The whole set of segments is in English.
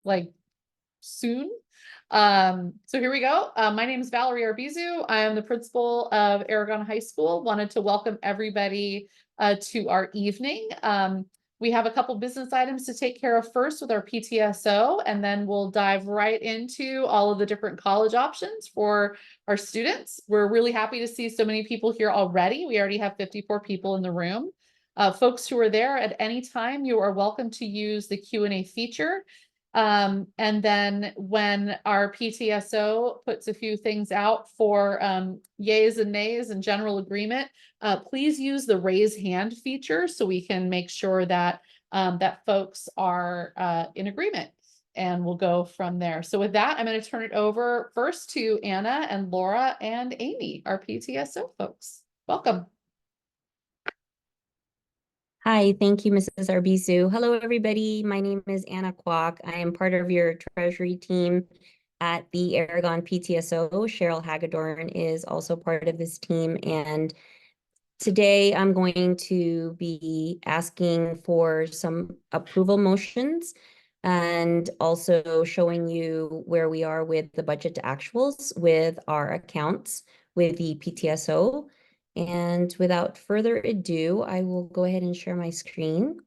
like soon. So here we go. My name is Valerie Arbizu. I am the principal of Aragon High School. Wanted to welcome everybody to our evening. We have a couple business items to take care of first with our PTSO, and then we'll dive right into all of the different college options for our students. We're really happy to see so many people here already. We already have 54 people in the room. Folks who are there at any time, you are welcome to use the Q&A feature. And then when our PTSO puts a few things out for yays and nays and general agreement, please use the raise hand feature so we can make sure that that folks are in agreement, and we'll go from there. So with that, I'm going to turn it over first to Anna and Laura and Amy, our PTSO folks. Welcome. Hi, thank you, Mrs. Arbizu. Hello, everybody. My name is Anna Kwok. I am part of your treasury team at the Aragon PTSO. Cheryl Hagedorn is also part of this team. And today I'm going to be asking for some approval motions and also showing you where we are with the budget to actuals with our accounts with the PTSO. And without further ado, I will go ahead and share my screen.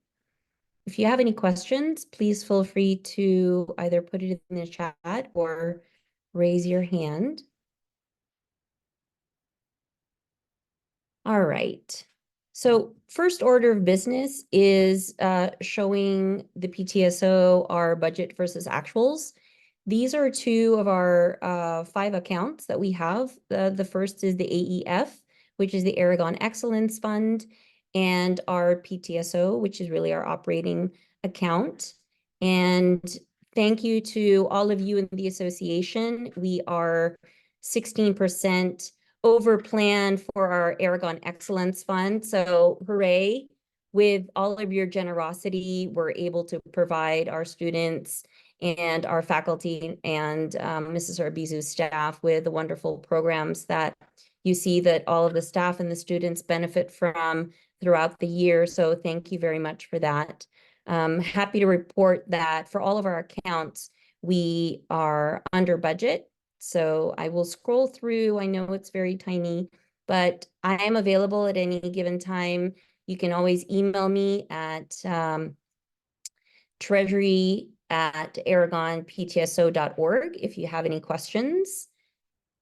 If you have any questions, please feel free to either put it in the chat or raise your hand. All right. So first order of business is showing the PTSO our budget versus actuals. These are two of our 5 accounts that we have. The first is the AEF, which is the Aragon Excellence Fund, and our PTSO, which is really our operating account. And thank you to all of you in the association. We are 16% over plan for our Aragon Excellence Fund. So hooray, with all of your generosity, we're able to provide our students and our faculty and Mrs. Arbizu's staff with the wonderful programs that you see that all of the staff and the students benefit from throughout the year. So thank you very much for that. Happy to report that for all of our accounts, we are under budget. So I will scroll through. I know it's very tiny, but I am available at any given time. You can always email me at treasury@aragonptso.org if you have any questions.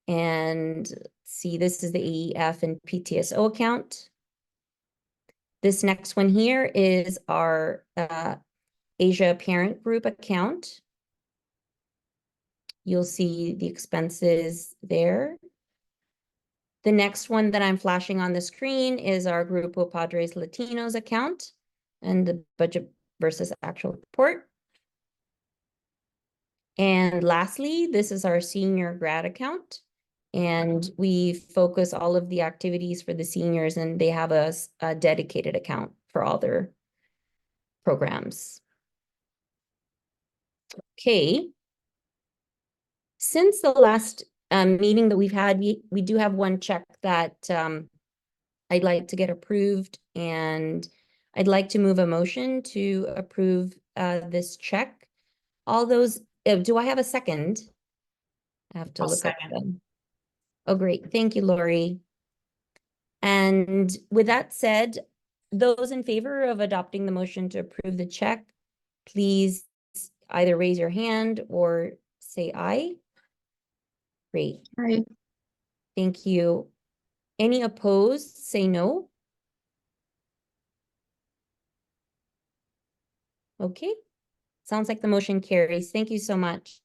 And see, this is the AEF and PTSO account. This next one here is our Asia Parent Group account. You'll see the expenses there. The next one that I'm flashing on the screen is our Grupo Padres Latinos account and the budget versus actual report. And lastly, this is our senior grad account. And we focus all of the activities for the seniors, and they have a dedicated account for all their programs. Okay. Since the last meeting that we've had, we do have one check that I'd like to get approved, and I'd like to move a motion to approve this check. All those, do I have a second? I have to look up them. Oh, great. Thank you, Lori. And with that said, those in favor of adopting the motion to approve the check, please either raise your hand or say aye. Great. Aye. Thank you. Any opposed, say no. Okay. Sounds like the motion carries. Thank you so much.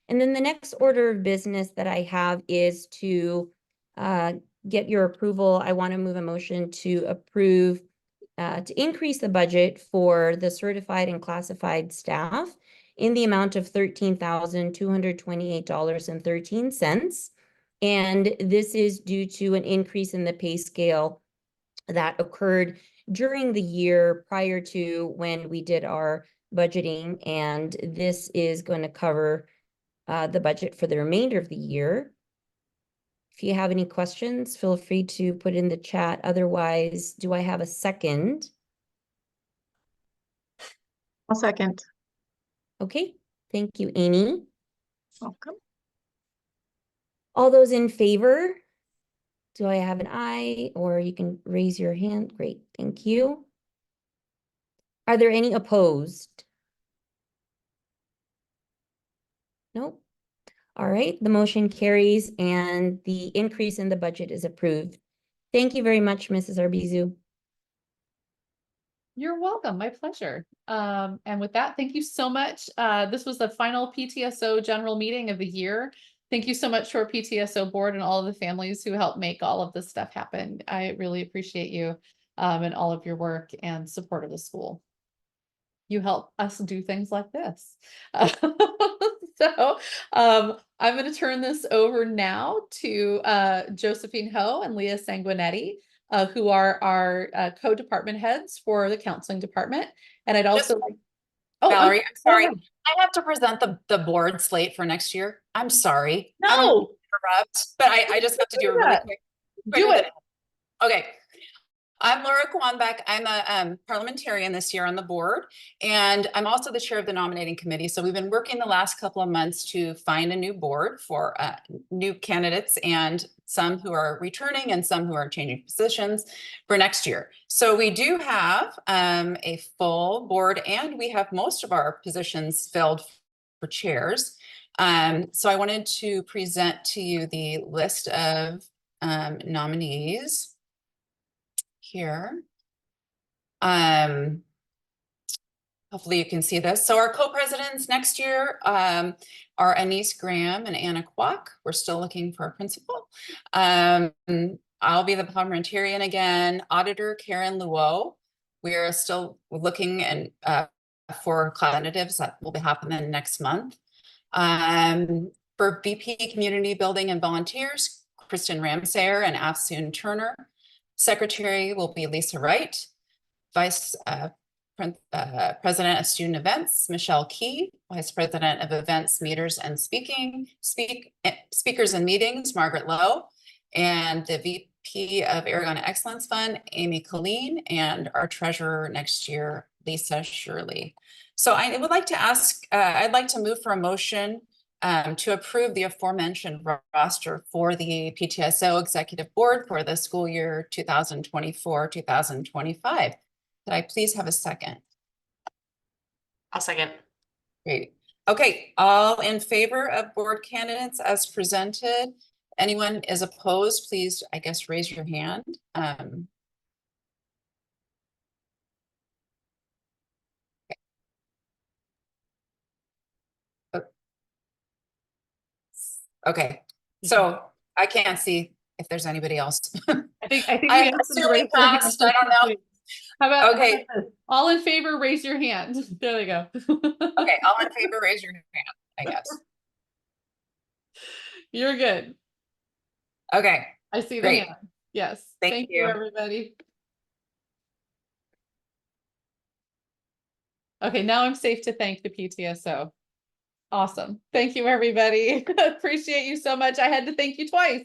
And then the next order of business that I have is to get your approval. I want to move a motion to approve to increase the budget for the certified and classified staff in the amount of $13,228.13. And this is due to an increase in the pay scale that occurred during the year prior to when we did our budgeting. And this is going to cover the budget for the remainder of the year. If you have any questions, feel free to put in the chat. Otherwise, do I have a second? I'll second. Okay, Thank you, Amy. Welcome. All those in favor? Do I have an aye, or you can raise your hand? Great, thank you. Are there any opposed? Nope. All right, the motion carries and the increase in the budget is approved. Thank you very much, Mrs. Arbizu. You're welcome. My pleasure. And with that, thank you so much. This was the final PTSO general meeting of the year. Thank you so much to our PTSO board and all of the families who helped make all of this stuff happen. I really appreciate you and all of your work and support of the school. You help us do things like this. So I'm going to turn this over now to Josephine Ho and Leah Sanguinetti, who are our co-department heads for the counseling department. And I'd also like, Valerie, I'm sorry. ahead. I have to present the board slate for next year. I'm sorry. No. I don't mean to interrupt, but I just have to do it really quick. Do it. Okay. I'm Laura Kwanbeck. I'm a parliamentarian this year on the board, and I'm also the chair of the nominating committee. So we've been working the last couple of months to find a new board for new candidates, and some who are returning and some who are changing positions for next year. So we do have a full board, and we have most of our positions filled for chairs. So I wanted to present to you the list of nominees here. Hopefully you can see this. So our co-presidents next year are Anise Graham and Anna Kwok. We're still looking for a principal. I'll be the parliamentarian again. Auditor Karen Luo. We're still looking and for representatives that will be happening next month. For VP Community Building and Volunteers, Kristen Ramsayer and Afsoon Turner. Secretary will be Lisa Wright. Vice President of Student Events, Michelle Key. Vice President of Events, Meeters and Speakers and Meetings, Margaret Lowe. And the VP of Aragon Excellence Fund, Amy Colleen. And our treasurer next year, Lisa Shirley. So I would like to ask, I'd like to move for a motion to approve the aforementioned roster for the PTSO Executive Board for the school year 2024-2025. Could I please have a second? I'll second. Great. Okay, all in favor of board candidates as presented? Anyone is opposed, please, I guess, raise your hand. Okay, so I can't see if there's anybody else. I think we I'm have some assuming raise your hand passed, I don't know. How about, Okay. how about this? All in favor, raise your hand. There we go. Okay, all in favor, raise your hand, I guess. You're good. Okay, I see the Great. hand. Yes. Thank you. Everybody. Okay, now I'm safe to thank the PTSO. Awesome. Thank you, everybody. Appreciate you so much. I had to thank you twice.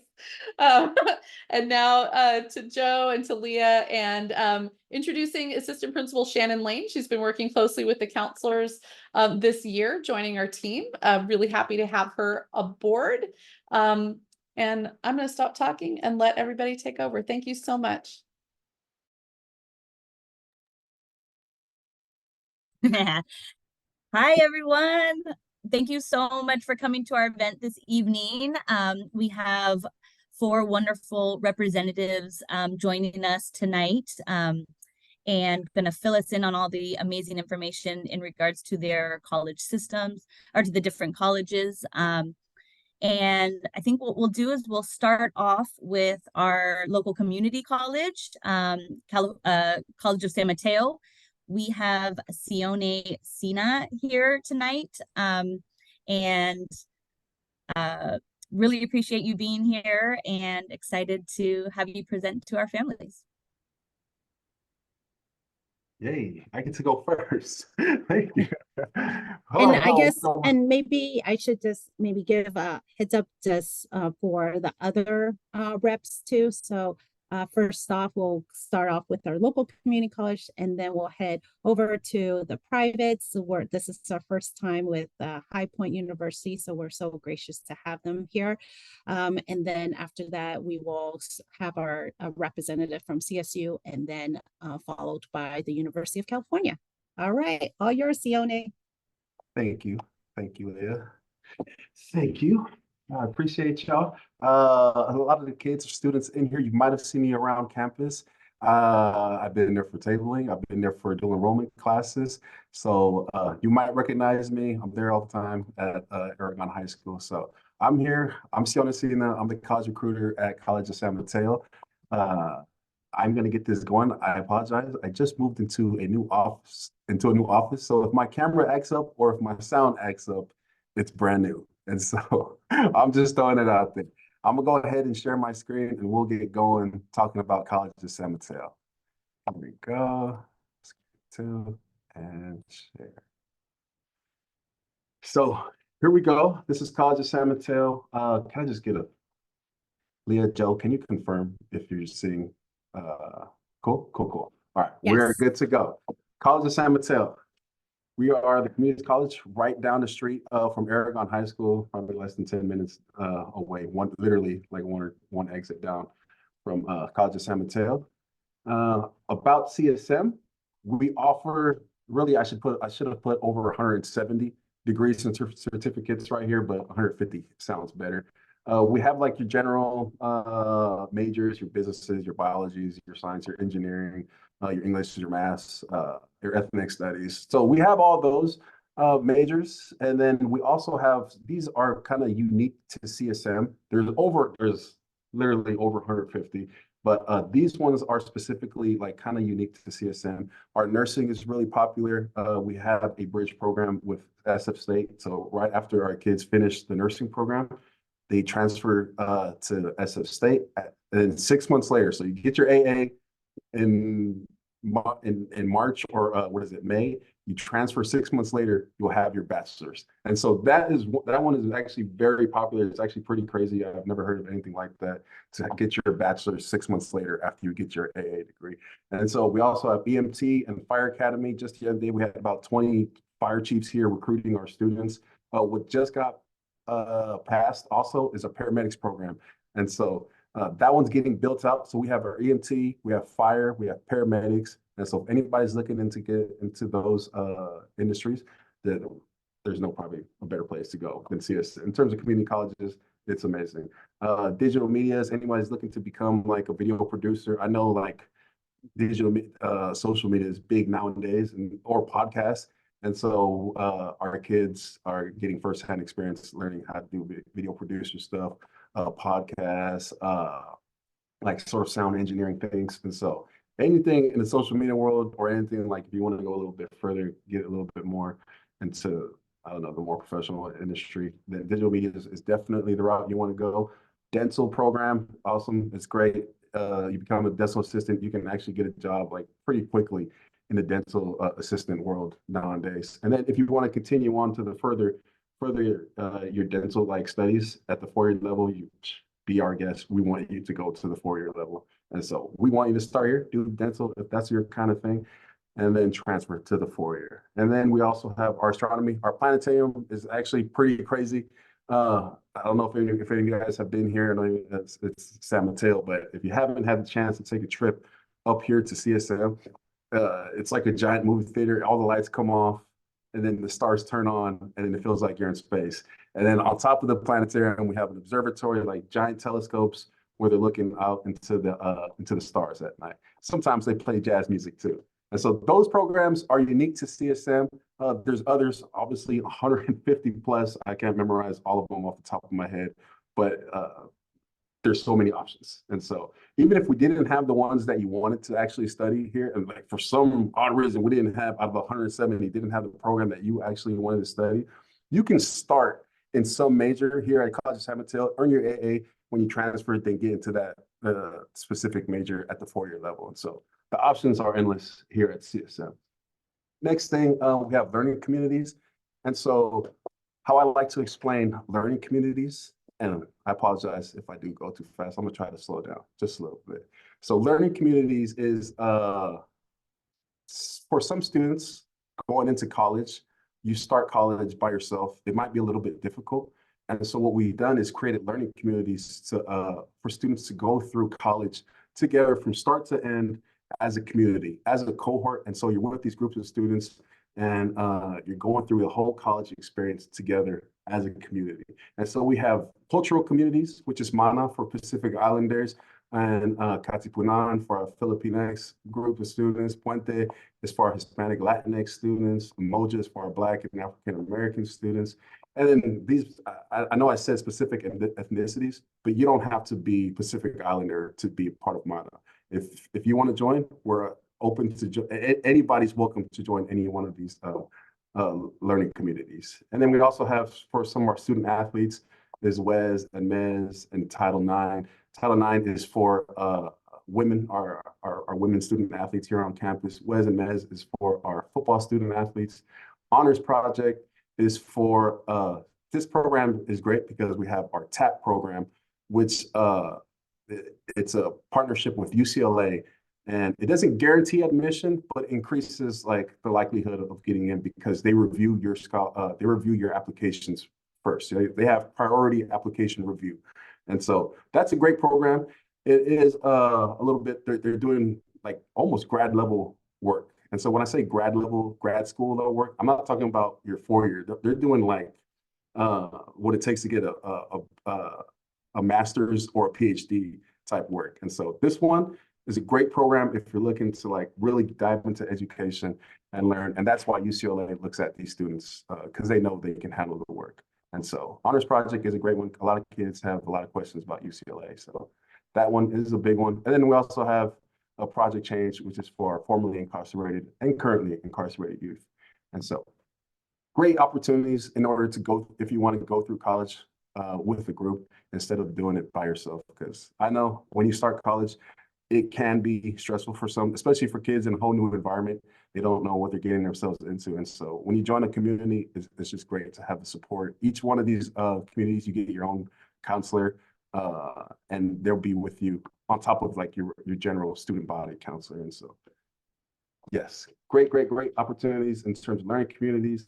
And now to Joe and to Leah, and introducing Assistant Principal Shannon Lane. She's been working closely with the counselors this year, joining our team. Really happy to have her aboard. And I'm going to stop talking and let everybody take over. Thank you so much. Hi, everyone. Thank you so much for coming to our event this evening. We have 4 wonderful representatives joining us tonight and going to fill us in on all the amazing information in regards to their college systems or to the different colleges. And I think what we'll do is we'll start off with our local community college, College of San Mateo. We have Sione Sina here tonight, and really appreciate you being here and excited to have you present to our families. Yay, I get to go first. Thank you. And I guess, and maybe I should just maybe give a heads up just for the other reps too. So First off, we'll start off with our local community college, and then we'll head over to the privates. Where this is our first time with High Point University, so we're so gracious to have them here. And then after that, we will have our representative from CSU, and then followed by the University of California. All right, all yours, Sione. Thank you. Thank you, Leah. Thank you. I appreciate y'all. A lot of the kids or students in here, you might have seen me around campus. I've been there for tabling. I've been there for dual enrollment classes. So you might recognize me. I'm there all the time at Aragon High School. So I'm here. I'm Sione Sina. I'm the college recruiter at College of San Mateo. I'm gonna get this going. I apologize. I just moved into a new office. So if my camera acts up or if my sound acts up, it's brand new. And so I'm just throwing it out there. I'm gonna go ahead and share my screen and we'll get going talking about College of San Mateo. Here we go. Two and share. So here we go. This is College of San Mateo. Can I just get a Leah, Joe, can you confirm if you're seeing? Cool. All right, we're Yes. good to go. College of San Mateo. We are the community college right down the street from Aragon High School, probably less than 10 minutes away. Literally like one exit down from College of San Mateo. About CSM, we offer, really I should have put over 170 degrees and certificates right here, but 150 sounds better. We have like your general majors, your businesses, your biologies, your science, your engineering, your English, your maths, your ethnic studies. So we have all those majors. And then we also have, these are kind of unique to CSM. There's literally over 150, but these ones are specifically like kind of unique to CSM. Our nursing is really popular. We have a bridge program with SF State. So right after our kids finish the nursing program, they transfer to SF State, and 6 months later, so you get your AA in March or May. You transfer 6 months later, you'll have your bachelor's, and so that one is actually very popular. It's actually pretty crazy. I've never heard of anything like that, to get your bachelor's 6 months later after you get your AA degree. And so we also have EMT and Fire Academy. Just the other day, we had about 20 fire chiefs here recruiting our students. What just got passed also is a paramedics program. And so that one's getting built out. So we have our EMT, we have fire, we have paramedics. And so if anybody's looking to get into those industries, then there's no probably a better place to go than CS. In terms of community colleges, it's amazing. Digital media, is anybody's looking to become like a video producer. I know like digital social media is big nowadays, or podcasts. And so our kids are getting firsthand experience learning how to do video producer stuff, podcasts, like sort of sound engineering things. And so anything in the social media world, or anything like, if you want to go a little bit further, get a little bit more into, I don't know, the more professional industry, then digital media is definitely the route you want to go. Dental program, awesome. It's great. You become a dental assistant, you can actually get a job like pretty quickly in the dental assistant world nowadays. And then if you want to continue on to the further your dental like studies at the 4-year level, you be our guest. We want you to go to the 4-year level. And so we want you to start here, do dental if that's your kind of thing, and then transfer to the 4-year. And then we also have our astronomy. Our planetarium is actually pretty crazy. I don't know if any of you guys have been here. I know it's San Mateo, but if you haven't had the chance to take a trip up here to CSM, it's like a giant movie theater. All the lights come off, and then the stars turn on, and then it feels like you're in space. And then on top of the planetarium, we have an observatory, like giant telescopes, where they're looking out into the stars at night. Sometimes they play jazz music too. And so those programs are unique to CSM. There's others, obviously 150 plus. I can't memorize all of them off the top of my head, but there's so many options. And so even if we didn't have the ones that you wanted to actually study here, and like for some odd reason we didn't have, out of 170, didn't have the program that you actually wanted to study, you can start in some major here at College of San Mateo, earn your AA. When you transfer, then get into that specific major at the 4-year level. And so the options are endless here at CSM. Next thing, we have learning communities. And so how I like to explain learning communities, and I apologize if I do go too fast, I'm gonna try to slow down just a little bit. So learning communities is for some students going into college, you start college by yourself. It might be a little bit difficult. And so what we've done is created learning communities to for students to go through college together from start to end as a community, as a cohort. And so you're with these groups of students and you're going through the whole college experience together as a community. And so we have cultural communities, which is MANA for Pacific Islanders, and Katipunan for our Filipinx group of students, Puente is for our Hispanic Latinx students, Moja is for our Black and African American students. And then these, I know I said specific ethnicities, but you don't have to be Pacific Islander to be part of MANA. If you want to join, we're open to anybody's welcome to join any one of these learning communities. And then we also have for some of our student athletes is WES and MES and Title IX. Title IX is for women, our women student athletes here on campus. WES and MES is for our football student athletes. Honors Project is for, this program is great because we have our TAP program, which it's a partnership with UCLA. And it doesn't guarantee admission, but increases like the likelihood of getting in because they review your applications first. They have priority application review. And so that's a great program. It is a little bit, they're doing like almost grad level work. And so when I say grad school level work, I'm not talking about your 4-year. They're doing like what it takes to get a master's or a PhD type work. And so this one is a great program if you're looking to like really dive into education and learn. And that's why UCLA looks at these students because they know they can handle the work. And so Honors Project is a great one. A lot of kids have a lot of questions about UCLA. So that one is a big one. And then we also have a Project Change, which is for formerly incarcerated and currently incarcerated youth. And so great opportunities in order to go, if you want to go through college with a group instead of doing it by yourself. Because I know when you start college, it can be stressful for some, especially for kids in a whole new environment. They don't know what they're getting themselves into. And so when you join a community, it's just great to have the support. Each one of these communities, you get your own counselor and they'll be with you on top of like your general student body counselor. And so, yes, great opportunities in terms of learning communities.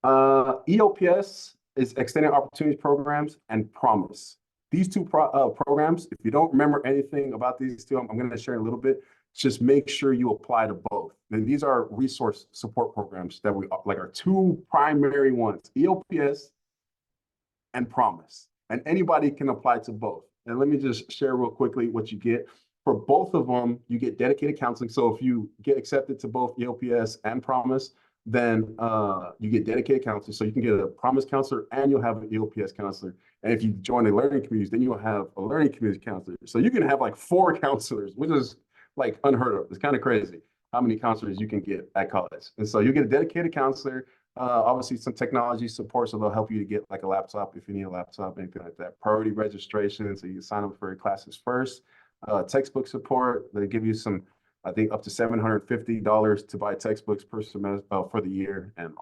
EOPS is Extended Opportunities Programs and Promise. These two programs, if you don't remember anything about these two, I'm going to share a little bit. Just make sure you apply to both. And these are resource support programs that we like our two primary ones, EOPS and Promise. And anybody can apply to both. And let me just share real quickly what you get. For both of them, you get dedicated counseling. So if you get accepted to both EOPS and Promise, then you get dedicated counselors. So you can get a Promise counselor and you'll have an EOPS counselor. And if you join the learning communities, then you'll have a learning community counselor. So you can have like 4 counselors, which is like unheard of. It's kind of crazy how many counselors you can get at college. And so you get a dedicated counselor, obviously some technology support, so they'll help you to get like a laptop if you need a laptop, anything like that. Priority registration, so you can sign up for your classes first. Textbook support, they give you some, I think up to $750 to buy textbooks per semester for the year. And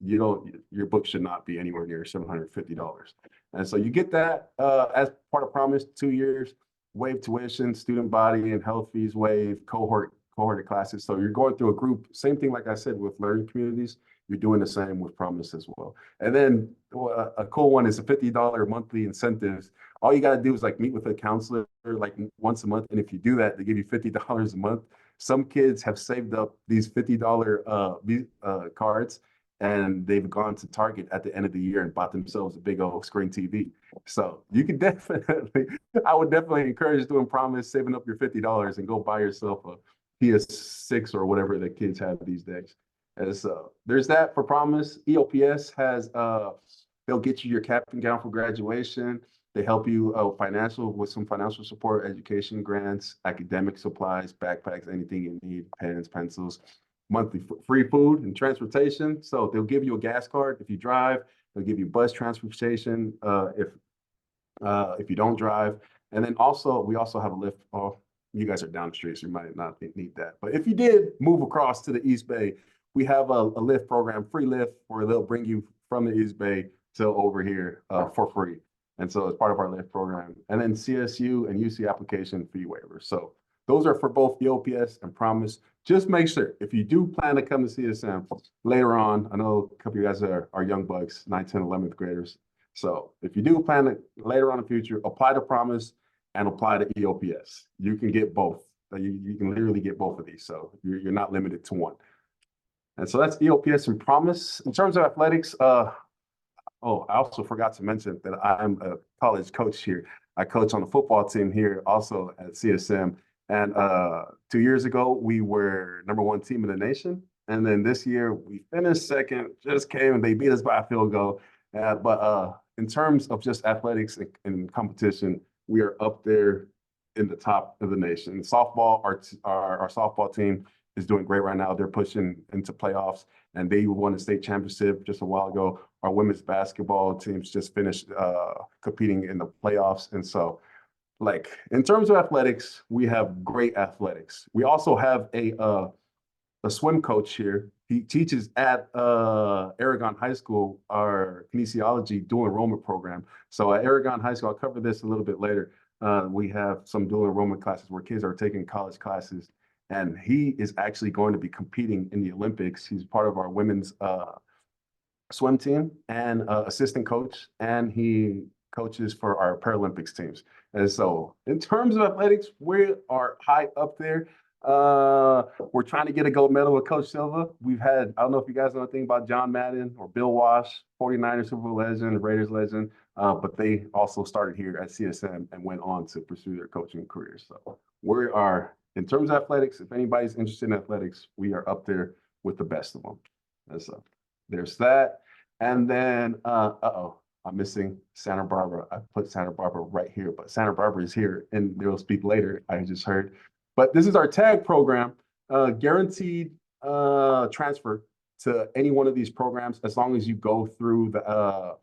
your book should not be anywhere near $750. And so you get that as part of Promise, 2 years, waive tuition, student body and health fees waive, cohort classes. So you're going through a group, same thing like I said with learning communities, you're doing the same with Promise as well. And then a cool one is a $50 monthly incentives. All you got to do is like meet with a counselor like once a month. And if you do that, they give you $50 a month. Some kids have saved up these $50 cards and they've gone to Target at the end of the year and bought themselves a big old screen TV. So you can I would definitely encourage doing Promise, saving up your $50 and go buy yourself a PS6 or whatever the kids have these days. And so there's that for Promise. EOPS has, they'll get you your cap and gown for graduation. They help you with some financial support, education grants, academic supplies, backpacks, anything you need, pens, pencils, monthly free food and transportation. So they'll give you a gas card if you drive. They'll give you bus transportation if you don't drive. And then also, we also have a Lyft. Oh, you guys are down the street, so you might not need that. But if you did move across to the East Bay, we have a Lyft program, free Lyft, where they'll bring you from the East Bay to over here for free. And so it's part of our Lyft program. And then CSU and UC application fee waiver. So those are for both EOPS and Promise. Just make sure, if you do plan to come to CSM later on, I know a couple of you guys are young bucks, 9th, 10th, 11th graders. So if you do plan to later on in the future, apply to Promise and apply to EOPS. You can get both. You can literally get both of these. So you're not limited to one. And so that's EOPS and Promise. In terms of athletics, oh, I also forgot to mention that I'm a college coach here. I coach on the football team here also at CSM. And 2 years ago, we were #1 team in the nation. And then this year, we finished second, just came and they beat us by a field goal. But in terms of just athletics and competition, we are up there in the top of the nation. Softball, our softball team is doing great right now. They're pushing into playoffs, and they won the state championship just a while ago. Our women's basketball teams just finished competing in the playoffs. And so, like, in terms of athletics, we have great athletics. We also have a swim coach here. He teaches at Aragon High School, our kinesiology dual enrollment program. So at Aragon High School, I'll cover this a little bit later. We have some dual enrollment classes where kids are taking college classes, and he is actually going to be competing in the Olympics. He's part of our women's swim team and assistant coach, and he coaches for our Paralympics teams. And so in terms of athletics, we are high up there. We're trying to get a gold medal with Coach Silva. We've had, I don't know if you guys know anything about John Madden or Bill Walsh, 49ers Super Bowl legend, Raiders legend, but they also started here at CSM and went on to pursue their coaching careers. So we are, in terms of athletics, if anybody's interested in athletics, we are up there with the best of them. And so there's that. And then, I'm missing Santa Barbara. I put Santa Barbara right here, but Santa Barbara is here and they'll speak later, I just heard. But this is our TAG program, guaranteed transfer to any one of these programs as long as you go through the,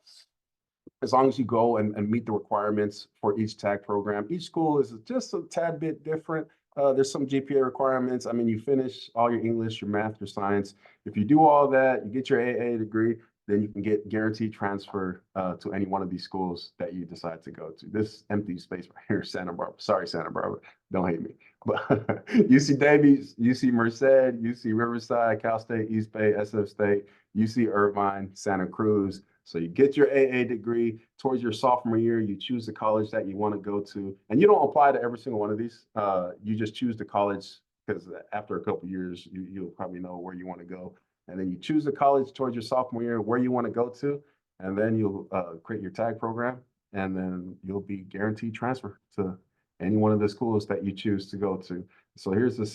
as long as you go and meet the requirements for each TAG program. Each school is just a tad bit different. There's some GPA requirements. I mean, you finish all your English, your math, your science. If you do all that, you get your AA degree, then you can get guaranteed transfer to any one of these schools that you decide to go to. This empty space right here, Santa Barbara. Sorry, Santa Barbara, don't hate me. But UC Davies, UC Merced, UC Riverside, Cal State, East Bay, SF State, UC Irvine, Santa Cruz. So you get your AA degree towards your sophomore year, you choose the college that you want to go to. And you don't apply to every single one of these. You just choose the college because after a couple of years, you'll probably know where you want to go. And then you choose the college towards your sophomore year where you want to go to, and then you'll create your TAG program, and then you'll be guaranteed transfer to any one of the schools that you choose to go to. So here's the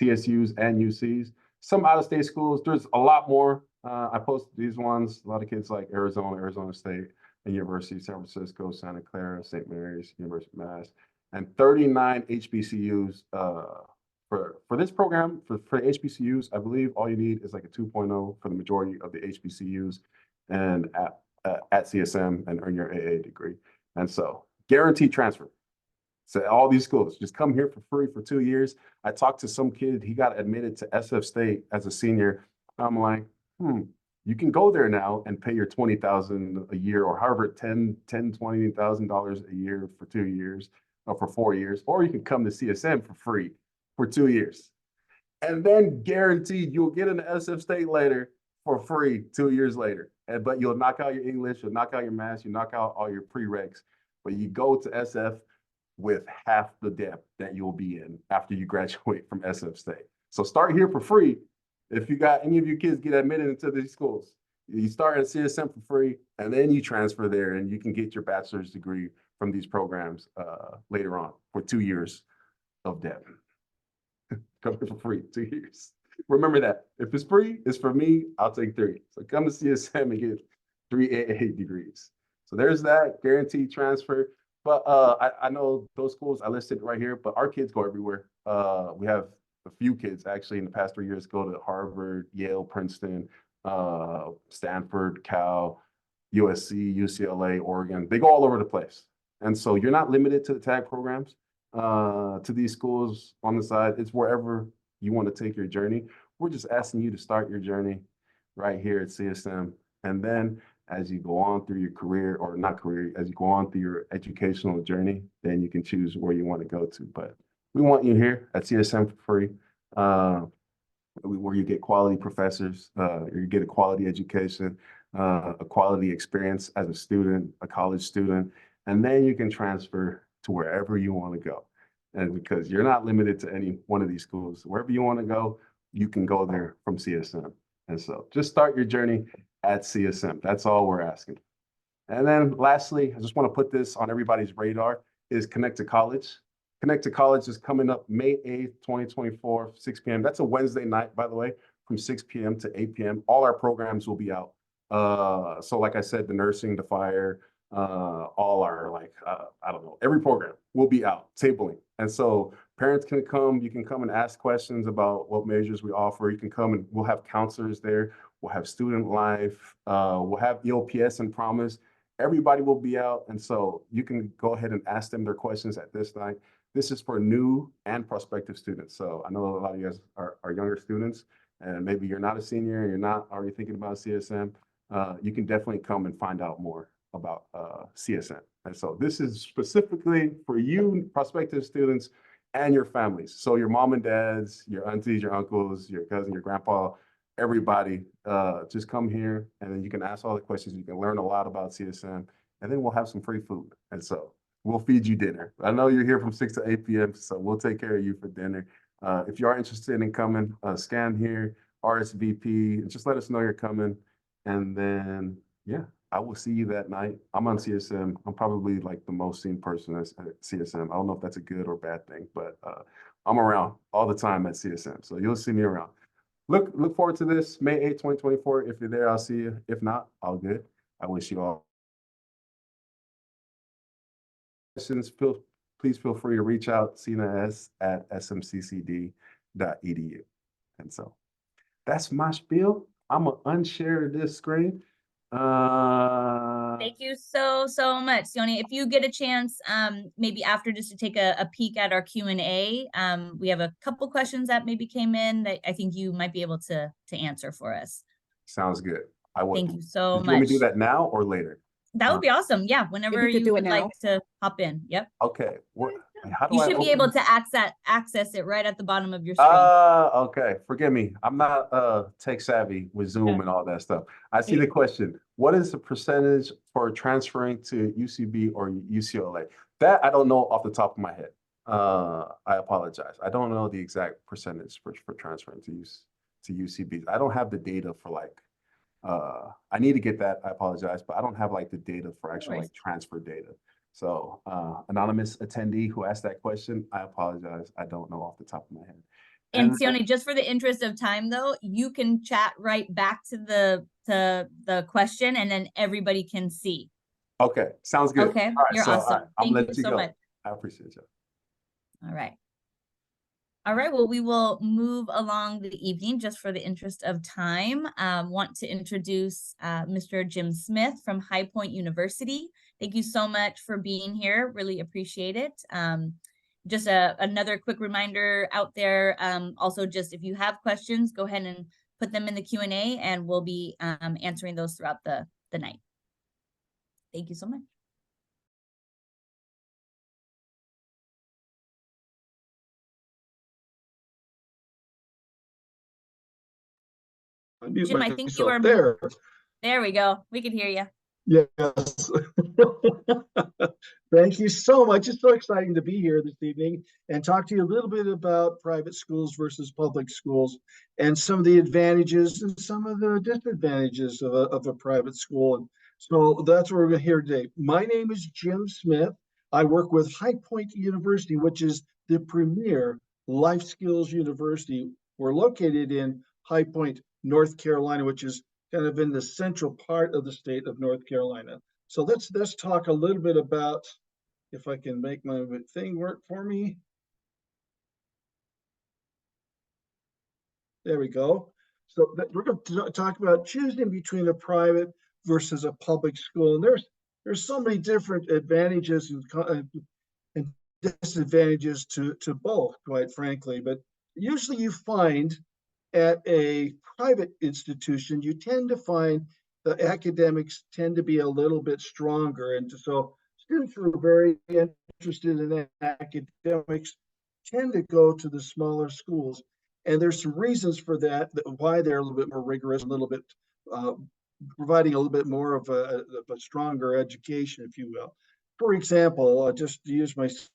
CSUs and UCs. Some out-of-state schools, there's a lot more. I posted these ones. A lot of kids like Arizona, Arizona State, and University of San Francisco, Santa Clara, St. Mary's, University of Mass, and 39 HBCUs. For this program, for HBCUs, I believe all you need is like a 2.0 for the majority of the HBCUs and at CSM and earn your AA degree. And so guaranteed transfer. So all these schools, just come here for free for 2 years. I talked to some kid, he got admitted to SF State as a senior. I'm like, you can go there now and pay your $20,000 a year or however $20,000 a year for 2 years or for 4 years, or you can come to CSM for free for 2 years. And then guaranteed you'll get into SF State later for free 2 years later. But you'll knock out your English, you'll knock out your math, you knock out all your prereqs. But you go to SF with half the depth that you'll be in after you graduate from SF State. So start here for free. If you got any of your kids get admitted into these schools, you start at CSM for free, and then you transfer there and you can get your bachelor's degree from these programs later on for 2 years of debt. Come here for free, 2 years. Remember that. If it's free, it's for me, I'll take 3. So come to CSM and get 3 AA degrees. So there's that guaranteed transfer. But I know those schools I listed right here, but our kids go everywhere. We have a few kids actually in the past 3 years go to Harvard, Yale, Princeton, Stanford, Cal, USC, UCLA, Oregon. They go all over the place. And so you're not limited to the TAG programs, to these schools on the side. It's wherever you want to take your journey. We're just asking you to start your journey right here at CSM. And then as you go on through your career, or not career, as you go on through your educational journey, then you can choose where you want to go to. But we want you here at CSM for free, where you get quality professors, you get a quality education, a quality experience as a student, a college student, and then you can transfer to wherever you want to go. And because you're not limited to any one of these schools, wherever you want to go, you can go there from CSM. And so just start your journey at CSM. That's all we're asking. And then lastly, I just want to put this on everybody's radar, is Connect to College. Connect to College is coming up May 8th, 2024, 6 p.m. That's a Wednesday night, by the way, from 6 p.m. to 8 p.m. All our programs will be out. So like I said, the nursing, the fire, all our I don't know, every program will be out, tabling. And so parents can come, you can come and ask questions about what majors we offer. You can come and we'll have counselors there. We'll have student life. We'll have EOPS and Promise. Everybody will be out. And so you can go ahead and ask them their questions at this night. This is for new and prospective students. So I know a lot of you guys are younger students, and maybe you're not a senior and you're not already thinking about CSM. You can definitely come and find out more about CSM. And so this is specifically for you prospective students and your families. So your mom and dads, your aunties, your uncles, your cousin, your grandpa, everybody, just come here and then you can ask all the questions. You can learn a lot about CSM, and then we'll have some free food. And so we'll feed you dinner. I know you're here from 6 to 8 p.m., so we'll take care of you for dinner. If you are interested in coming, scan here, RSVP, and just let us know you're coming. And then, yeah, I will see you that night. I'm on CSM. I'm probably like the most seen person at CSM. I don't know if that's a good or bad thing, but I'm around all the time at CSM. So you'll see me around. Look forward to this, May 8th, 2024. If you're there, I'll see you. If not, all good. I wish you all questions. Please feel free to reach out, sina@smccd.edu. And so that's my spiel. I'm gonna unshare this screen. Thank you so much, Sione. If you get a chance, maybe after, just to take a peek at our Q&A, we have a couple questions that maybe came in that I think you might be able to answer for us. Sounds good. I will. Thank you so Do you want me much. to do that now or later? That would be awesome. Yeah, whenever could you do it would like now. to hop in. Yep. Okay. How do You I should be open able this? to access it right at the bottom of your screen. Okay. Forgive me. I'm not tech savvy with Zoom Yeah. and all that stuff. I see the question. What is the percentage for transferring to UCB or UCLA? That I don't know off the top of my head. I apologize. I don't know the exact percentage for transferring to UCB. I don't have the data for I need to get that. I apologize, but I don't have the data for actual worries. transfer data. So anonymous attendee who asked that question, I apologize. I don't know off the top of my head. And Sione, just for the interest of time though, you can chat right back to the question, and then everybody can see. Okay, sounds good. Okay, All right, you're so, awesome. all right, I'm Thank gonna you let you so go. much. I appreciate you. All right. All right, well, we will move along the evening just for the interest of time. Want to introduce Mr. Jim Smith from High Point University. Thank you so much for being here. Really appreciate it. Just another quick reminder out there. Also, just if you have questions, go ahead and put them in the Q&A, and we'll be answering those throughout the night. Thank you so much. Jim, I think you are there. There we go. We can hear you. Yes. Thank you so much. It's so exciting to be here this evening and talk to you a little bit about private schools versus public schools and some of the advantages and some of the disadvantages of a private school. And so that's what we're going to hear today. My name is Jim Smith. I work with High Point University, which is the premier life skills university. We're located in High Point, North Carolina, which is kind of in the central part of the state of North Carolina. So let's talk a little bit about, if I can make my thing work for me. There we go. So we're going to talk about choosing between a private versus a public school. And there's so many different advantages and disadvantages to both, quite frankly. But usually you find at a private institution, you tend to find the academics tend to be a little bit stronger. And so students who are very interested in academics tend to go to the smaller schools. And there's some reasons for that, why they're a little bit more rigorous, a little bit providing a little bit more of a stronger education, if you will. For example, just to use myself,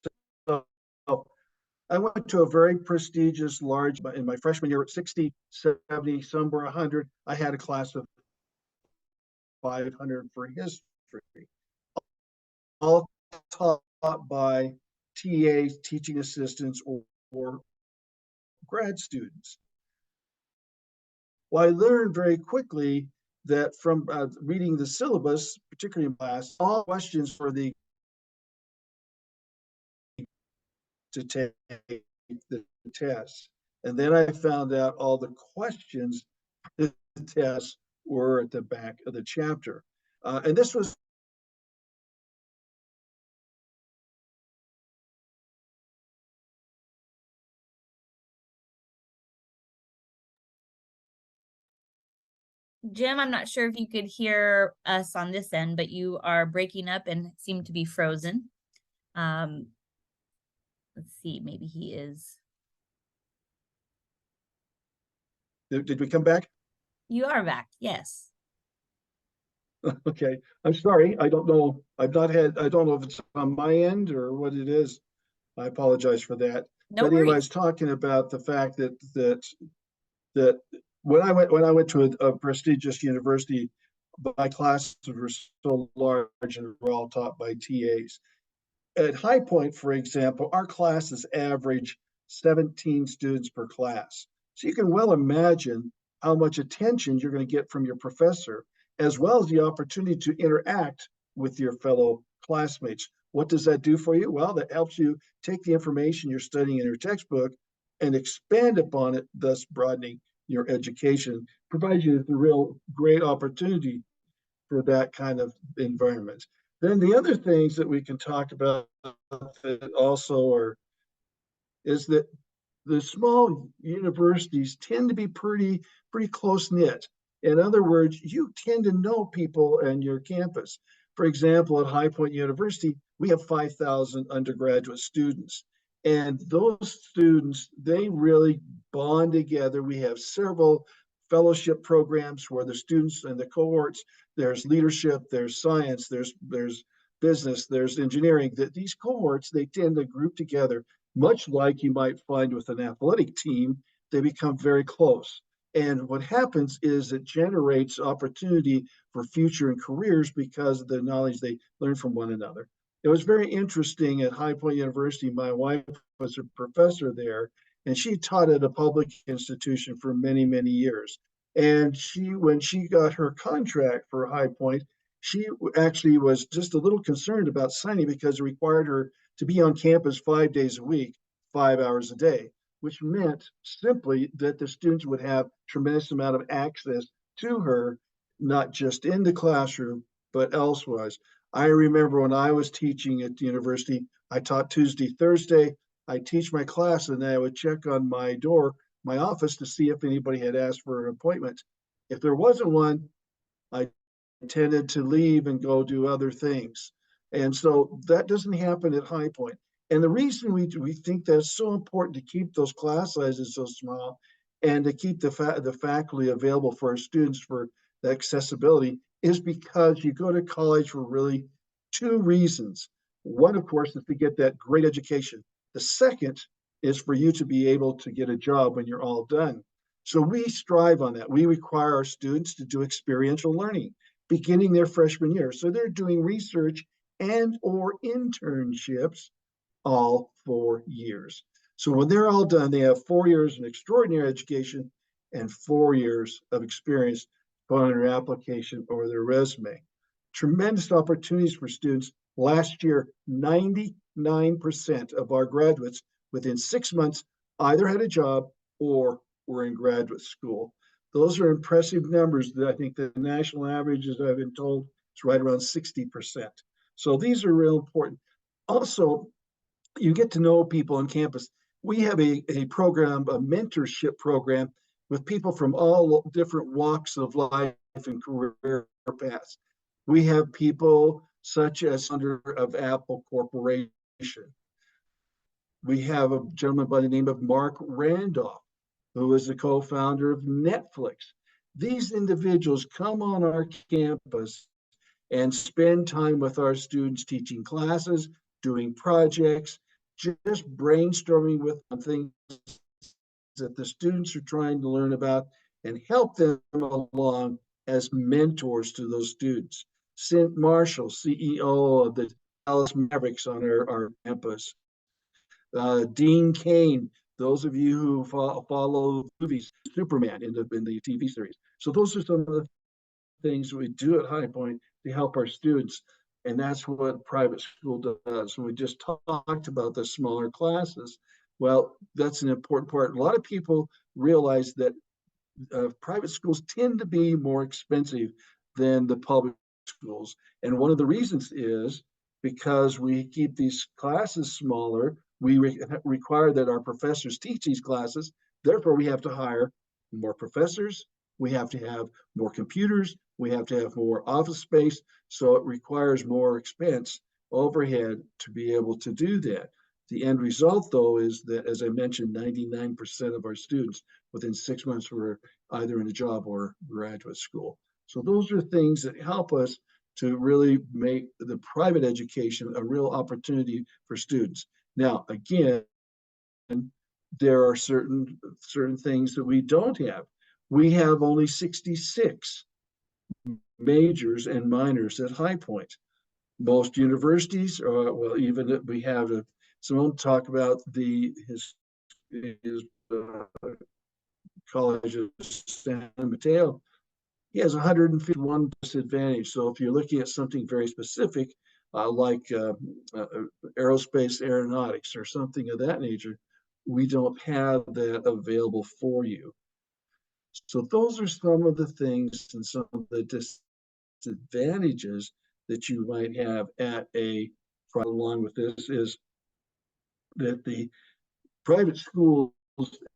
I went to a very prestigious large, in my freshman year at 60, 70, somewhere 100, I had a class of 500 for history, all taught by TAs, teaching assistants, or grad students. Well, I learned very quickly that from reading the syllabus, particularly in class, all questions for the to take the test. And then I found out all the questions the tests were at the back of the chapter. And this was Jim, I'm not sure if you could hear us on this end, but you are breaking up and seem to be frozen. Let's see, maybe he is. Did we come back? You are back, yes. Okay, I'm sorry. I don't know. I don't know if it's on my end or what it is. I apologize for that. No But anyway, I worries. was talking about the fact that when I went to a prestigious university, my classes were so large and were all taught by TAs. At High Point, for example, our classes average 17 students per class. So you can well imagine how much attention you're going to get from your professor, as well as the opportunity to interact with your fellow classmates. What does that do for you? Well, that helps you take the information you're studying in your textbook and expand upon it, thus broadening your education, provides you with a real great opportunity for that kind of environment. Then the other things that we can talk about that also is that the small universities tend to be pretty close knit. In other words, you tend to know people in your campus. For example, at High Point University, we have 5,000 undergraduate students. And those students, they really bond together. We have several fellowship programs where the students and the cohorts, there's leadership, there's science, there's business, there's engineering. That these cohorts, they tend to group together, much like you might find with an athletic team. They become very close. And what happens is it generates opportunity for future and careers because of the knowledge they learn from one another. It was very interesting at High Point University. My wife was a professor there, and she taught at a public institution for many, many years. And when she got her contract for High Point, she actually was just a little concerned about signing because it required her to be on campus 5 days a week, 5 hours a day, which meant simply that the students would have tremendous amount of access to her, not just in the classroom, but elsewhere. I remember when I was teaching at the university, I taught Tuesday, Thursday. I teach my class and then I would check on my door, my office, to see if anybody had asked for an appointment. If there wasn't one, I tended to leave and go do other things. And so that doesn't happen at High Point. And the reason we think that's so important to keep those class sizes so small and to keep the faculty available for our students for the accessibility is because you go to college for really two reasons. One, of course, is to get that great education. The second is for you to be able to get a job when you're all done. So we strive on that. We require our students to do experiential learning beginning their freshman year. So they're doing research and or internships all 4 years. So when they're all done, they have 4 years of extraordinary education and 4 years of experience on their application or their resume. Tremendous opportunities for students. Last year, 99% of our graduates within 6 months either had a job or were in graduate school. Those are impressive numbers that I think the national average, as I've been told, is right around 60%. So these are real important. Also, you get to know people on campus. We have a program, a mentorship program with people from all different walks of life and career paths. We have people such as founder of Apple Corporation. We have a gentleman by the name of Mark Randolph, who is the co-founder of Netflix. These individuals come on our campus and spend time with our students teaching classes, doing projects, just brainstorming with things that the students are trying to learn about and help them along as mentors to those students. Cint Marshall, CEO of the Dallas Mavericks on our campus. Dean Cain, those of you who follow movies, Superman in the TV series. So those are some of the things we do at High Point to help our students. And that's what private school does. And we just talked about the smaller classes. Well, that's an important part. A lot of people realize that private schools tend to be more expensive than the public schools. And one of the reasons is because we keep these classes smaller, we require that our professors teach these classes. Therefore, we have to hire more professors. We have to have more computers. We have to have more office space. So it requires more expense overhead to be able to do that. The end result, though, is that, as I mentioned, 99% of our students within 6 months were either in a job or graduate school. So those are things that help us to really make the private education a real opportunity for students. Now, again, there are certain things that we don't have. We have only 66 majors and minors at High Point. Most universities, well, even we have someone talk about his College of San Mateo. He has 151 disadvantage. So if you're looking at something very specific, like aerospace aeronautics or something of that nature, we don't have that available for you. So those are some of the things and some of the disadvantages that you might have at a private. Along with this is that the private schools,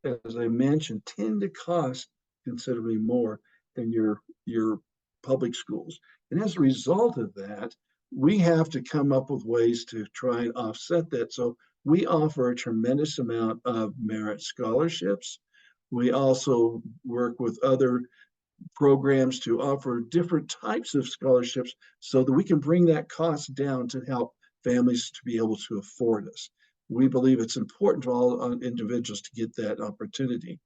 as I mentioned, tend to cost considerably more than your public schools. And as a result of that, we have to come up with ways to try and offset that. So we offer a tremendous amount of merit scholarships. We also work with other programs to offer different types of scholarships so that we can bring that cost down to help families to be able to afford us. We believe it's important to all individuals to get that opportunity.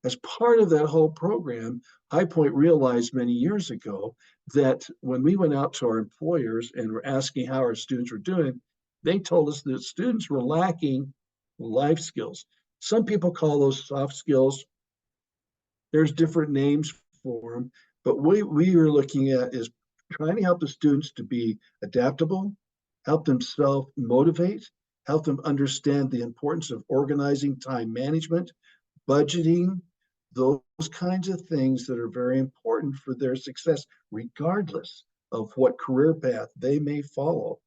As part of that whole program, High Point realized many years ago that when we went out to our employers and were asking how our students were doing, they told us that students were lacking life skills. Some people call those soft skills. There's different names for them, but what we are looking at is trying to help the students to be adaptable, help them self-motivate, help them understand the importance of organizing time management, budgeting, those kinds of things that are very important for their success, regardless of what career path they may follow.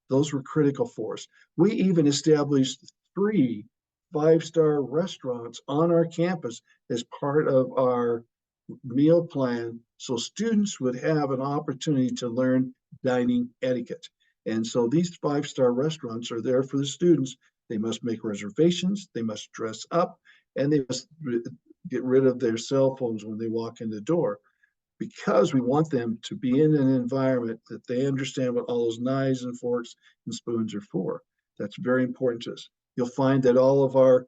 Those were critical for us. We even established 3 5-star restaurants on our campus as part of our meal plan, so students would have an opportunity to learn dining etiquette. And so these 5-star restaurants are there for the students. They must make reservations, they must dress up, and they must get rid of their cell phones when they walk in the door, because we want them to be in an environment that they understand what all those knives and forks and spoons are for. That's very important to us. You'll find that all of our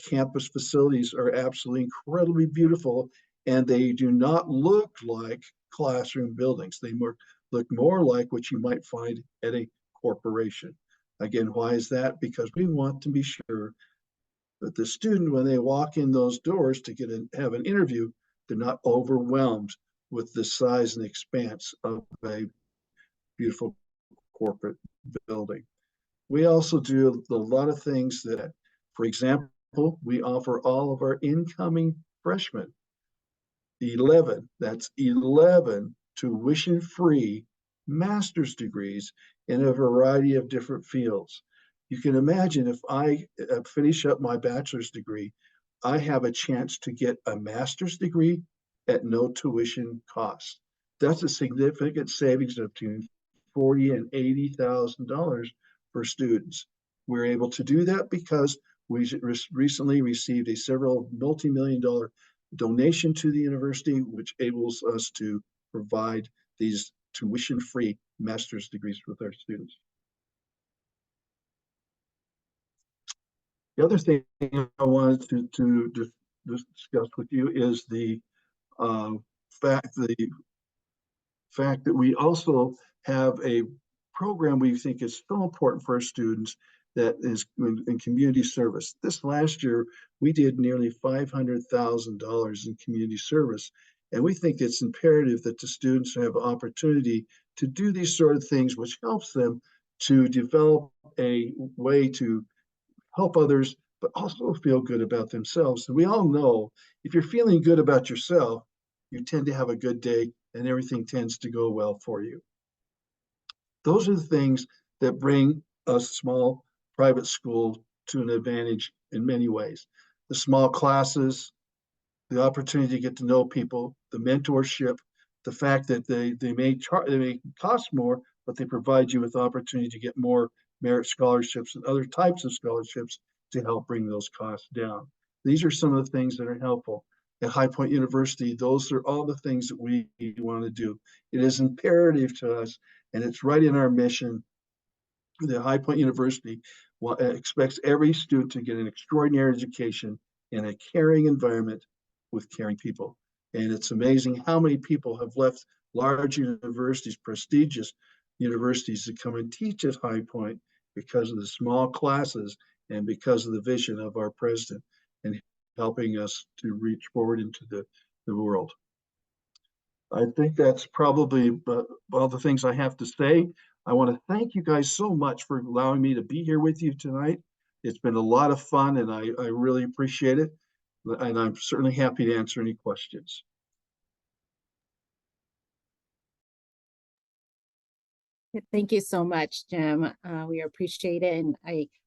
campus facilities are absolutely incredibly beautiful, and they do not look like classroom buildings. They look more like what you might find at a corporation. Again, why is that? Because we want to be sure that the student, when they walk in those doors to have an interview, they're not overwhelmed with the size and expanse of a beautiful corporate building. We also do a lot of things that, for example, we offer all of our incoming freshmen 11 tuition-free master's degrees in a variety of different fields. You can imagine if I finish up my bachelor's degree, I have a chance to get a master's degree at no tuition cost. That's a significant savings of between $40,000 and $80,000 for students. We're able to do that because we recently received a several multi-million-dollar donation to the university, which enables us to provide these tuition-free master's degrees with our students. The other thing I wanted to discuss with you is the fact that we also have a program we think is so important for our students that is in community service. This last year, we did nearly $500,000 in community service. And we think it's imperative that the students have opportunity to do these sort of things, which helps them to develop a way to help others, but also feel good about themselves. And we all know if you're feeling good about yourself, you tend to have a good day and everything tends to go well for you. Those are the things that bring a small private school to an advantage in many ways. The small classes, the opportunity to get to know people, the mentorship, the fact that they may cost more, but they provide you with opportunity to get more merit scholarships and other types of scholarships to help bring those costs down. These are some of the things that are helpful. At High Point University, those are all the things that we want to do. It is imperative to us, and it's right in our mission. The High Point University expects every student to get an extraordinary education in a caring environment with caring people. And it's amazing how many people have left large universities, prestigious universities, to come and teach at High Point because of the small classes and because of the vision of our president and helping us to reach forward into the world. I think that's probably all the things I have to say. I want to thank you guys so much for allowing me to be here with you tonight. It's been a lot of fun and I really appreciate it. And I'm certainly happy to answer any questions. Thank you so much, Jim. We appreciate it. And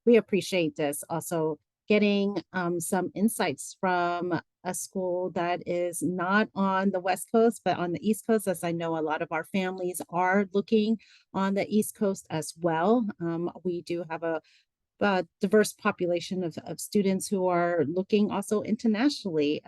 we appreciate this also getting some insights from a school that is not on the West Coast, but on the East Coast, as I know a lot of our families are looking on the East Coast as well. We do have a diverse population of students who are looking also internationally.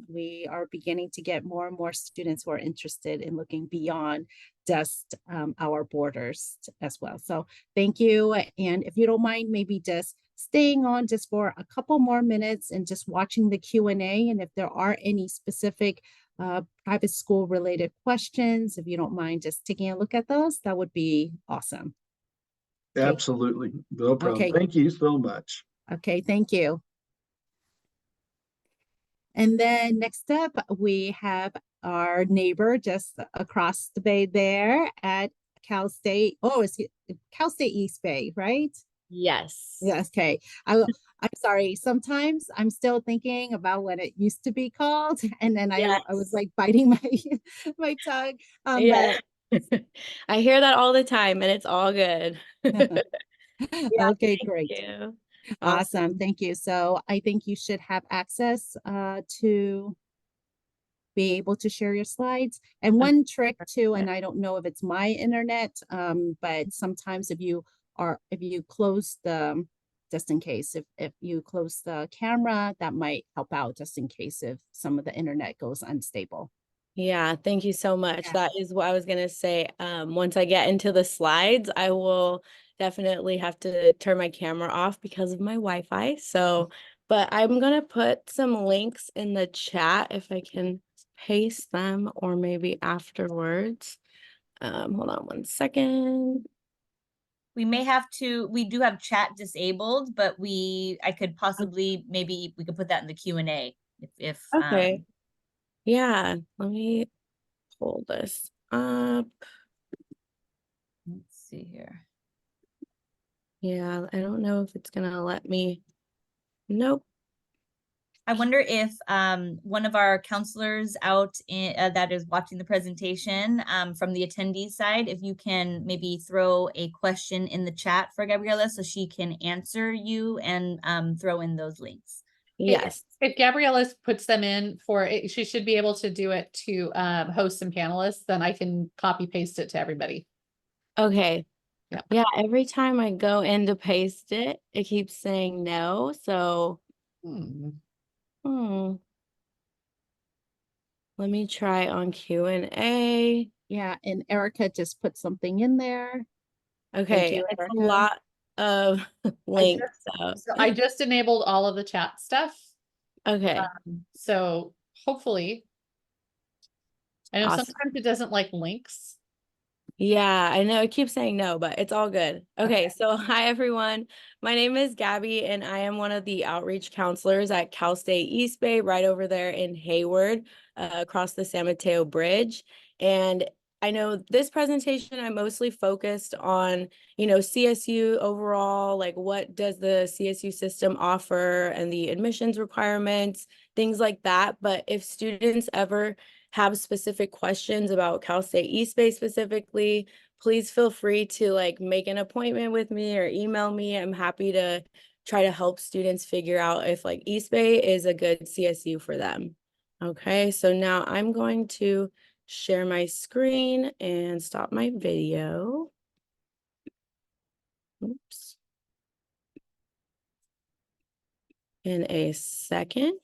We are beginning to get more and more students who are interested in looking beyond just our borders as well. So thank you. And if you don't mind, maybe just staying on just for a couple more minutes and just watching the Q&A. And if there are any specific private school related questions, if you don't mind just taking a look at those, that would be awesome. Okay. Absolutely. No problem. Okay. Thank you so much. Okay, thank you. And then next up, we have our neighbor just across the bay there at Cal State. Oh, it's Cal State East Bay, right? Yes. Yes, okay. I'm sorry. Sometimes I'm still thinking about what it used to be called. And then I was like biting my tongue. Yeah. I hear that all the time and it's all good. Yeah, okay, great. You. Awesome. Thank you. So I think you should have access to be able to share your slides. And one trick too, and I don't know if it's my internet, but sometimes if you close the, just in case, if you close the camera, that might help out just in case if some of the internet goes unstable. Yeah, thank you so much. Yeah. That is what I was going to say. Once I get into the slides, I will definitely have to turn my camera off because of my Wi-Fi. So, but I'm going to put some links in the chat if I can paste them or maybe afterwards. Hold on one second. We may have to, we do have chat disabled, but I could possibly, maybe we could put that in the Q&A if Okay. Yeah, let me pull this up. let's see here. Yeah, I don't know if it's gonna let me. Nope. I wonder if one of our counselors out that is watching the presentation from the attendees side, if you can maybe throw a question in the chat for Gabriela so she can answer you and throw in those links. Yes. If Gabriella puts them in for it, she should be able to do it to hosts and panelists, then I can copy paste it to everybody. Okay. Yeah. Yeah, every time I go in to paste it, it keeps saying no. So, Hmm. let me try on Q&A. Yeah, and Erica just put something in there. Okay, you, it's a Erica. lot of links. So, I just enabled all of the chat stuff. okay. So hopefully, I know Awesome. sometimes it doesn't like links. Yeah, I know it keeps saying no, but it's all good. Okay, so hi everyone. My name is Gabby, and I am one of the outreach counselors at Cal State East Bay, right over there in Hayward, across the San Mateo Bridge. And I know this presentation, I mostly focused on, CSU overall, like what does the CSU system offer and the admissions requirements, things like that. But if students ever have specific questions about Cal State East Bay specifically, please feel free to make an appointment with me or email me. I'm happy to try to help students figure out if East Bay is a good CSU for them. Okay, so now I'm going to share my screen and stop my video. Oops. In a second.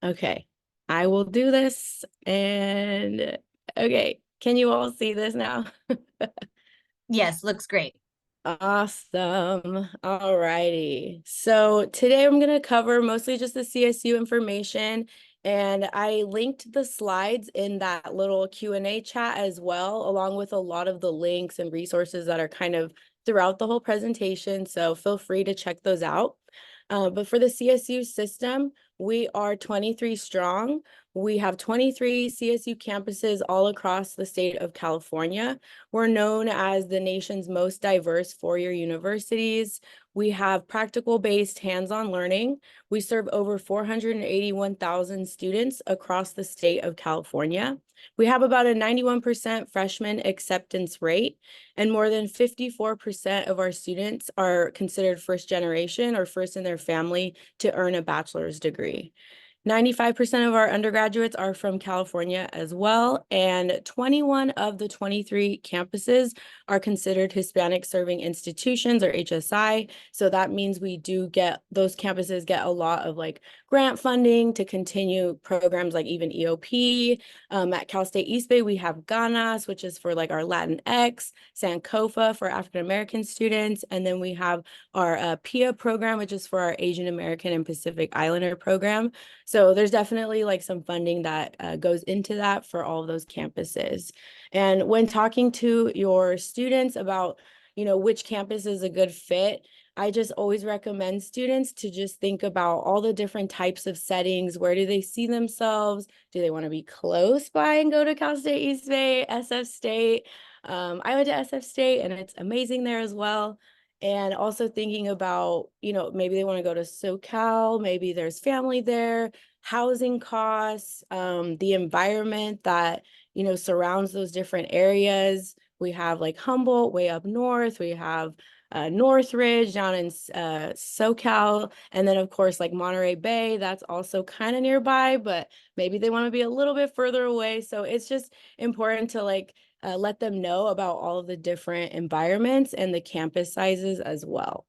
Okay, I will do this. And okay, can you all see this now? Yes, looks great. Awesome. All righty. So today I'm going to cover mostly just the CSU information, and I linked the slides in that little Q&A chat as well, along with a lot of the links and resources that are kind of throughout the whole presentation. So feel free to check those out. But for the CSU system, we are 23 strong. We have 23 CSU campuses all across the state of California. We're known as the nation's most diverse four-year universities. We have practical-based hands-on learning. We serve over 481,000 students across the state of California. We have about a 91% freshman acceptance rate, and more than 54% of our students are considered first generation or first in their family to earn a bachelor's degree. 95% of our undergraduates are from California as well, and 21 of the 23 campuses are considered Hispanic Serving Institutions, or HSI. So that means those campuses get a lot of grant funding to continue programs like even EOP. At Cal State East Bay, we have Ganas, which is for our Latinx, Sankofa for African American students, and then we have our PIA program, which is for our Asian American and Pacific Islander program. So there's definitely some funding that goes into that for all of those campuses. And when talking to your students about, which campus is a good fit, I just always recommend students to just think about all the different types of settings. Where do they see themselves? Do they want to be close by and go to Cal State East Bay, SF State? I went to SF State and it's amazing there as well. And also thinking about, maybe they want to go to SoCal, maybe there's family there, housing costs, the environment that, surrounds those different areas. We have Humboldt way up north. We have Northridge down in SoCal. And then of course, Monterey Bay, that's also kind of nearby, but maybe they want to be a little bit further away. So it's just important to let them know about all of the different environments and the campus sizes as well.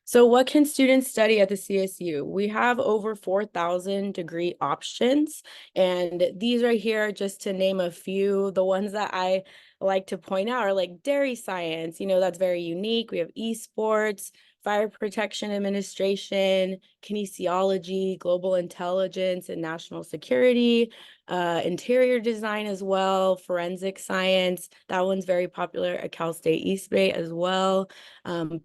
So what can students study at the CSU? We have over 4,000 degree options, and these right here, just to name a few, the ones that I like to point out are dairy science, that's very unique. We have esports, fire protection administration, kinesiology, global intelligence and national security, interior design as well, forensic science. That one's very popular at Cal State East Bay as well.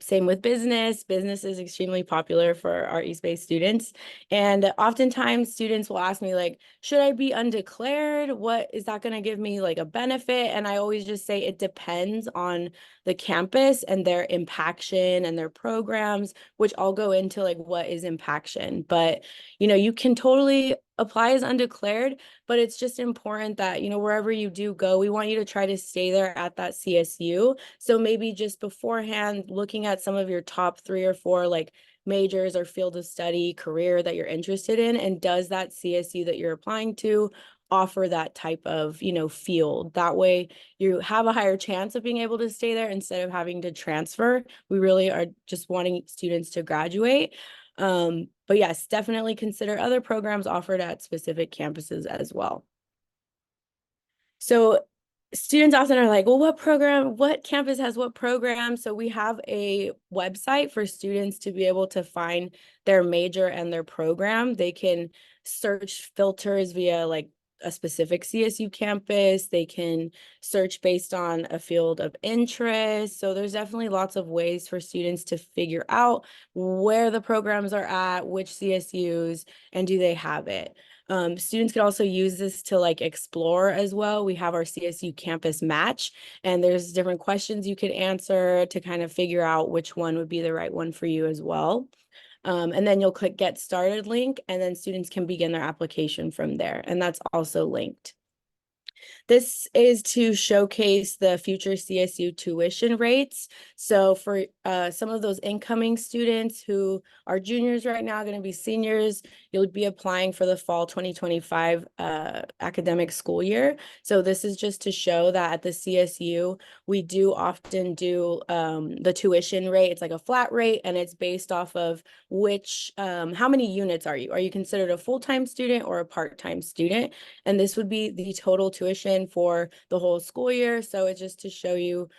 Same with business. Business is extremely popular for our East Bay students. And oftentimes students will ask me should I be undeclared? What is that going to give me a benefit? And I always just say it depends on the campus and their impaction and their programs, which I'll go into what is impaction. But, you can totally apply as undeclared, but it's just important that, you know, wherever you do go, we want you to try to stay there at that CSU. So maybe just beforehand, looking at some of your top 3 or 4 like majors or field of study, career that you're interested in, and does that CSU that you're applying to offer that type of, you know, field? That way you have a higher chance of being able to stay there instead of having to transfer. We really are just wanting students to graduate. But yes, definitely consider other programs offered at specific campuses as well. So students often are like, well, what campus has what program? So we have a website for students to be able to find their major and their program. They can search filters via like a specific CSU campus. They can search based on a field of interest. So there's definitely lots of ways for students to figure out where the programs are at, which CSUs, and do they have it. Students could also use this to like explore as well. We have our CSU campus match, and there's different questions you could answer to kind of figure out which one would be the right one for you as well. And then you'll click Get Started link, and then students can begin their application from there. And that's also linked. This is to showcase the future CSU tuition rates. So for some of those incoming students who are juniors right now, going to be seniors, you'll be applying for the fall 2025 academic school year. So this is just to show that at the CSU, we do often do the tuition rate. It's like a flat rate, and it's based off of which, how many units are you? Are you considered a full-time student or a part-time student? And this would be the total tuition for the whole school year. So it's just to show you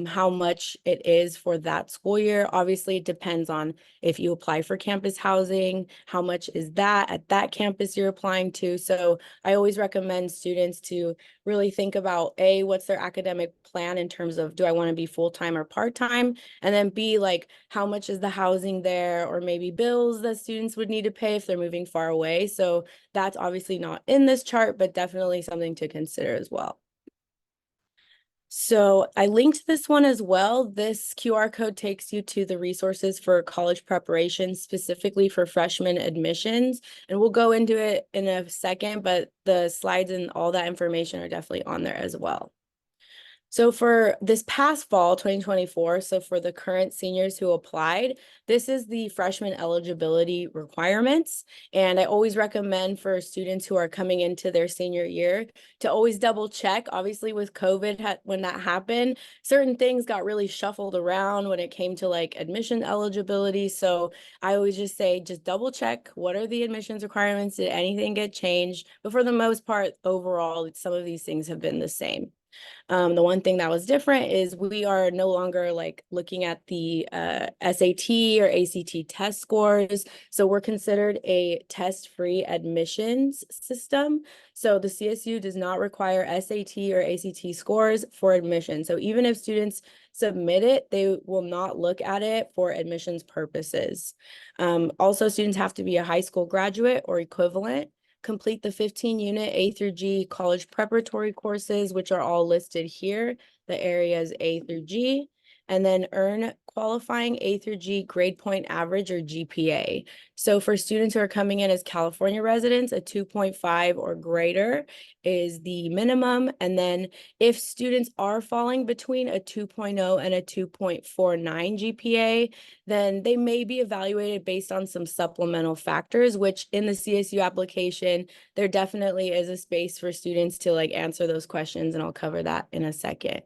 how much it is for that school year. Obviously, it depends on if you apply for campus housing, how much is that at that campus you're applying to. So I always recommend students to really think about A, what's their academic plan in terms of, do I want to be full-time or part-time? And then B, like, how much is the housing there, or maybe bills that students would need to pay if they're moving far away. So that's obviously not in this chart, but definitely something to consider as well. So I linked this one as well. This QR code takes you to the resources for college preparation, specifically for freshman admissions. And we'll go into it in a second, but the slides and all that information are definitely on there as well. So for this past fall, 2024, so for the current seniors who applied, this is the freshman eligibility requirements. And I always recommend for students who are coming into their senior year to always double check. Obviously with COVID, when that happened, certain things got really shuffled around when it came to like admission eligibility. So I always just say, just double check, what are the admissions requirements? Did anything get changed? But for the most part, overall, some of these things have been the same. The one thing that was different is we are no longer like looking at the SAT or ACT test scores. So we're considered a test-free admissions system. So the CSU does not require SAT or ACT scores for admission. So even if students submit it, they will not look at it for admissions purposes. Also, students have to be a high school graduate or equivalent, complete the 15-unit A through G college preparatory courses, which are all listed here, the areas A through G, and then earn qualifying A through G grade point average or GPA. So for students who are coming in as California residents, a 2.5 or greater is the minimum. And then if students are falling between a 2.0 and a 2.49 GPA, then they may be evaluated based on some supplemental factors, which in the CSU application, there definitely is a space for students to like answer those questions, and I'll cover that in a second.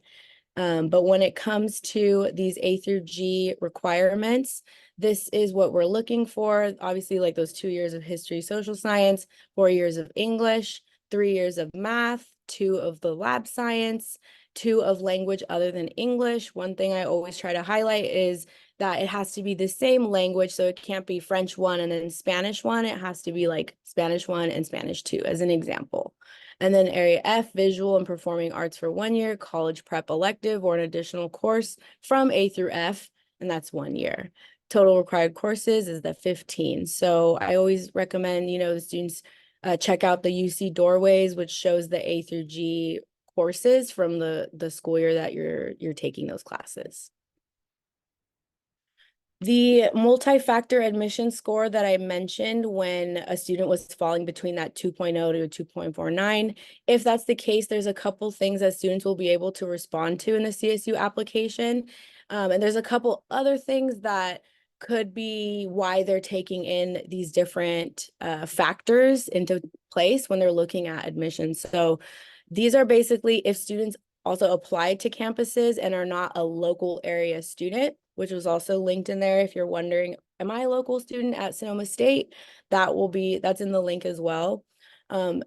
But when it comes to these A through G requirements, this is what we're looking for. Obviously, like those 2 years of history, social science, 4 years of English, 3 years of math, 2 of the lab science, 2 of language other than English. One thing I always try to highlight is that it has to be the same language. So it can't be French 1 and then Spanish 1. It has to be like Spanish 1 and Spanish 2 as an example. And then area F, visual and performing arts for 1 year, college prep elective or an additional course from A through F, and that's 1 year. Total required courses is the 15. So I always recommend, you know, the students check out the UC Doorways, which shows the A through G courses from the school year that you're taking those classes. The multi-factor admission score that I mentioned when a student was falling between that 2.0 to 2.49, if that's the case, there's a couple things that students will be able to respond to in the CSU application. And there's a couple other things that could be why they're taking in these different factors into place when they're looking at admissions. So these are basically if students also apply to campuses and are not a local area student, which was also linked in there. If you're wondering, am I a local student at Sonoma State? That's in the link as well.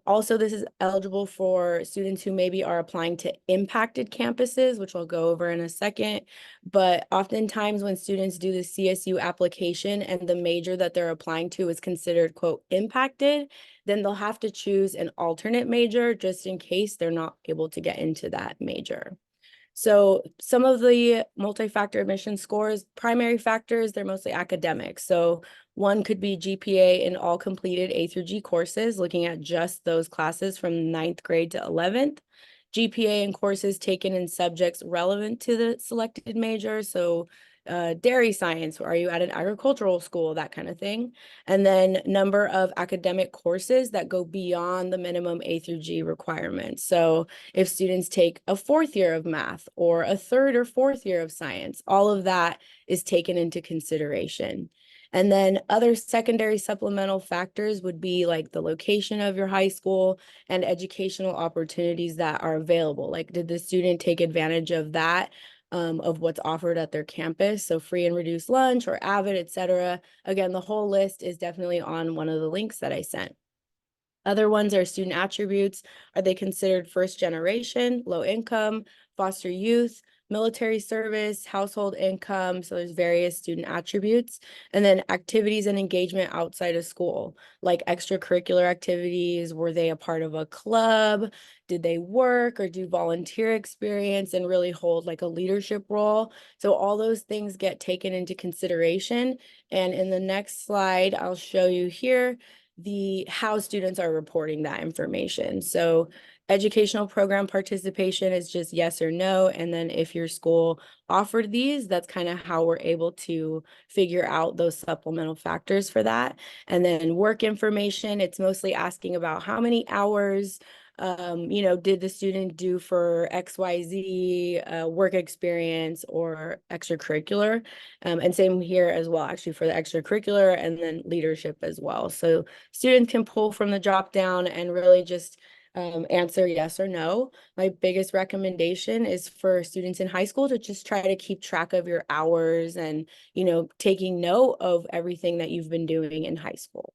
Also, this is eligible for students who maybe are applying to impacted campuses, which I'll go over in a second. But oftentimes when students do the CSU application and the major that they're applying to is considered, quote, impacted, then they'll have to choose an alternate major just in case they're not able to get into that major. So some of the multi-factor admission scores, primary factors, they're mostly academic. So one could be GPA in all completed A through G courses, looking at just those classes from 9th grade to 11th. GPA in courses taken in subjects relevant to the selected major. So dairy science, are you at an agricultural school, that kind of thing. And then number of academic courses that go beyond the minimum A through G requirements. So if students take a 4th year of math or a 3rd or 4th year of science, all of that is taken into consideration. And then other secondary supplemental factors would be like the location of your high school and educational opportunities that are available. Like, did the student take advantage of that, of what's offered at their campus? So free and reduced lunch or Avid, etc. Again, the whole list is definitely on one of the links that I sent. Other ones are student attributes. Are they considered first generation, low income, foster youth, military service, household income? So there's various student attributes. And then activities and engagement outside of school, like extracurricular activities. Were they a part of a club? Did they work or do volunteer experience and really hold like a leadership role? So all those things get taken into consideration. And in the next slide, I'll show you here how students are reporting that information. So educational program participation is just yes or no. And then if your school offered these, that's kind of how we're able to figure out those supplemental factors for that. And then work information, it's mostly asking about how many hours did the student do for XYZ work experience or extracurricular? And same here as well, actually, for the extracurricular and then leadership as well. So students can pull from the drop down and really just answer yes or no. My biggest recommendation is for students in high school to just try to keep track of your hours and, taking note of everything that you've been doing in high school.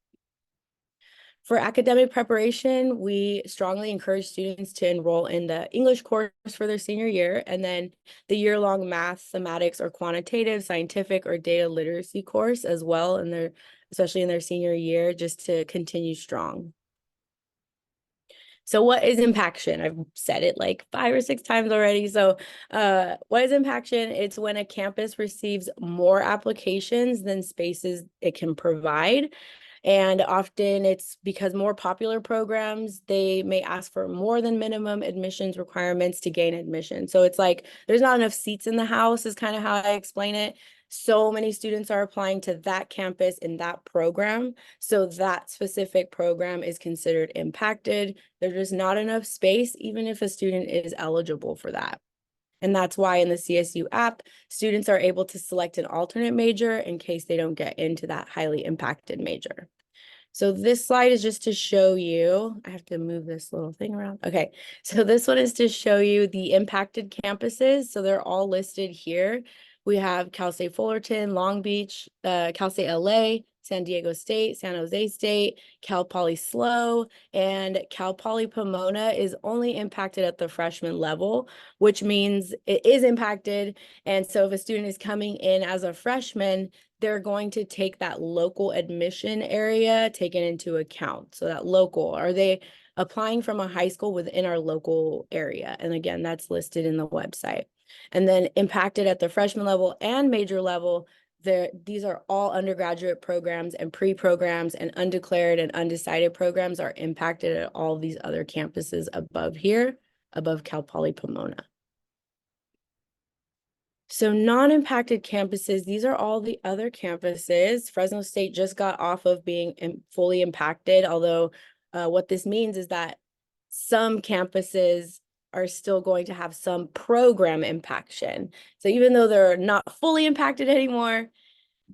For academic preparation, we strongly encourage students to enroll in the English course for their senior year, and then the year-long math, thematics, or quantitative, scientific, or data literacy course as well, especially in their senior year, just to continue strong. So what is impaction? I've said it like 5 or 6 times already. So what is impaction? It's when a campus receives more applications than spaces it can provide. And often it's because more popular programs, they may ask for more than minimum admissions requirements to gain admission. So it's like there's not enough seats in the house is kind of how I explain it. So many students are applying to that campus in that program. So that specific program is considered impacted. There's just not enough space, even if a student is eligible for that. And that's why in the CSU app, students are able to select an alternate major in case they don't get into that highly impacted major. So this slide is just to show you, I have to move this little thing around. Okay, so this one is to show you the impacted campuses. So they're all listed here. We have Cal State Fullerton, Long Beach, Cal State LA, San Diego State, San Jose State, Cal Poly SLO, and Cal Poly Pomona is only impacted at the freshman level, which means it is impacted. And so if a student is coming in as a freshman, they're going to take that local admission area taken into account. So that local, are they applying from a high school within our local area? And again, that's listed in the website. And then impacted at the freshman level and major level, these are all undergraduate programs and pre-programs, and undeclared and undecided programs are impacted at all these other campuses above here, above Cal Poly Pomona. So non-impacted campuses, these are all the other campuses. Fresno State just got off of being fully impacted, although what this means is that some campuses are still going to have some program impaction. So even though they're not fully impacted anymore,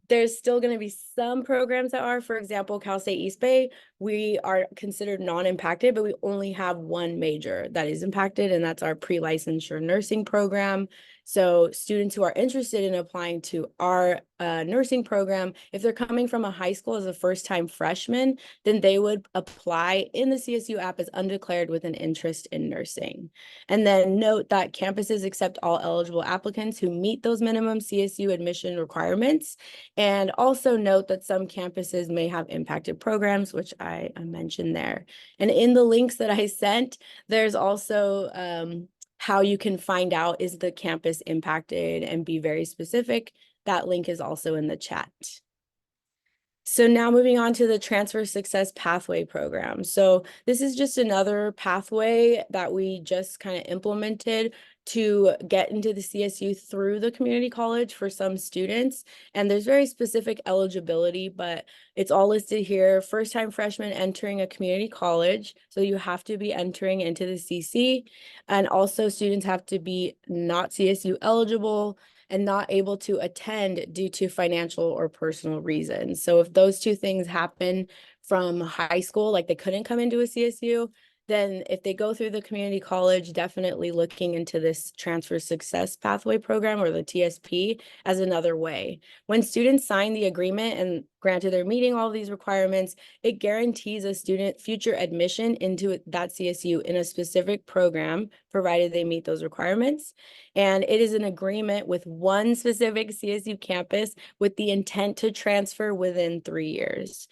there's still going to be some programs that are. For example, Cal State East Bay, we are considered non-impacted, but we only have one major that is impacted, and that's our pre-licensure nursing program. So students who are interested in applying to our nursing program, if they're coming from a high school as a first-time freshman, then they would apply in the CSU app as undeclared with an interest in nursing. And then note that campuses accept all eligible applicants who meet those minimum CSU admission requirements. And also note that some campuses may have impacted programs, which I mentioned there. And in the links that I sent, there's also how you can find out is the campus impacted and be very specific. That link is also in the chat. So now moving on to the Transfer Success Pathway program. So this is just another pathway that we just kind of implemented to get into the CSU through the community college for some students. And there's very specific eligibility, but it's all listed here. First-time freshmen entering a community college. So you have to be entering into the CC. And also students have to be not CSU eligible and not able to attend due to financial or personal reasons. So if those two things happen from high school, like they couldn't come into a CSU, then if they go through the community college, definitely looking into this Transfer Success Pathway program or the TSP as another way. When students sign the agreement and granted they're meeting all of these requirements, it guarantees a student future admission into that CSU in a specific program, provided they meet those requirements. And it is an agreement with one specific CSU campus with the intent to transfer within 3 years.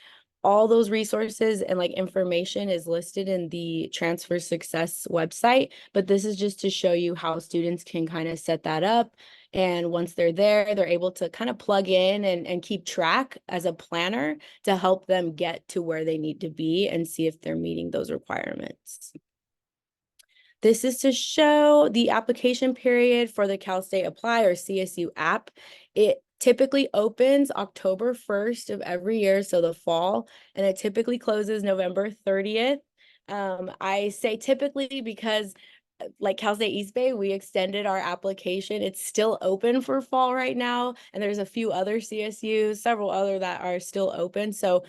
All those resources and like information is listed in the Transfer Success website, but this is just to show you how students can kind of set that up. And once they're there, they're able to kind of plug in and keep track as a planner to help them get to where they need to be and see if they're meeting those requirements. This is to show the application period for the Cal State Apply or CSU app. It typically opens October 1st of every year, so the fall, and it typically closes November 30th. I say typically because like Cal State East Bay, we extended our application. It's still open for fall right now, and there's a few other CSUs, several other that are still open. So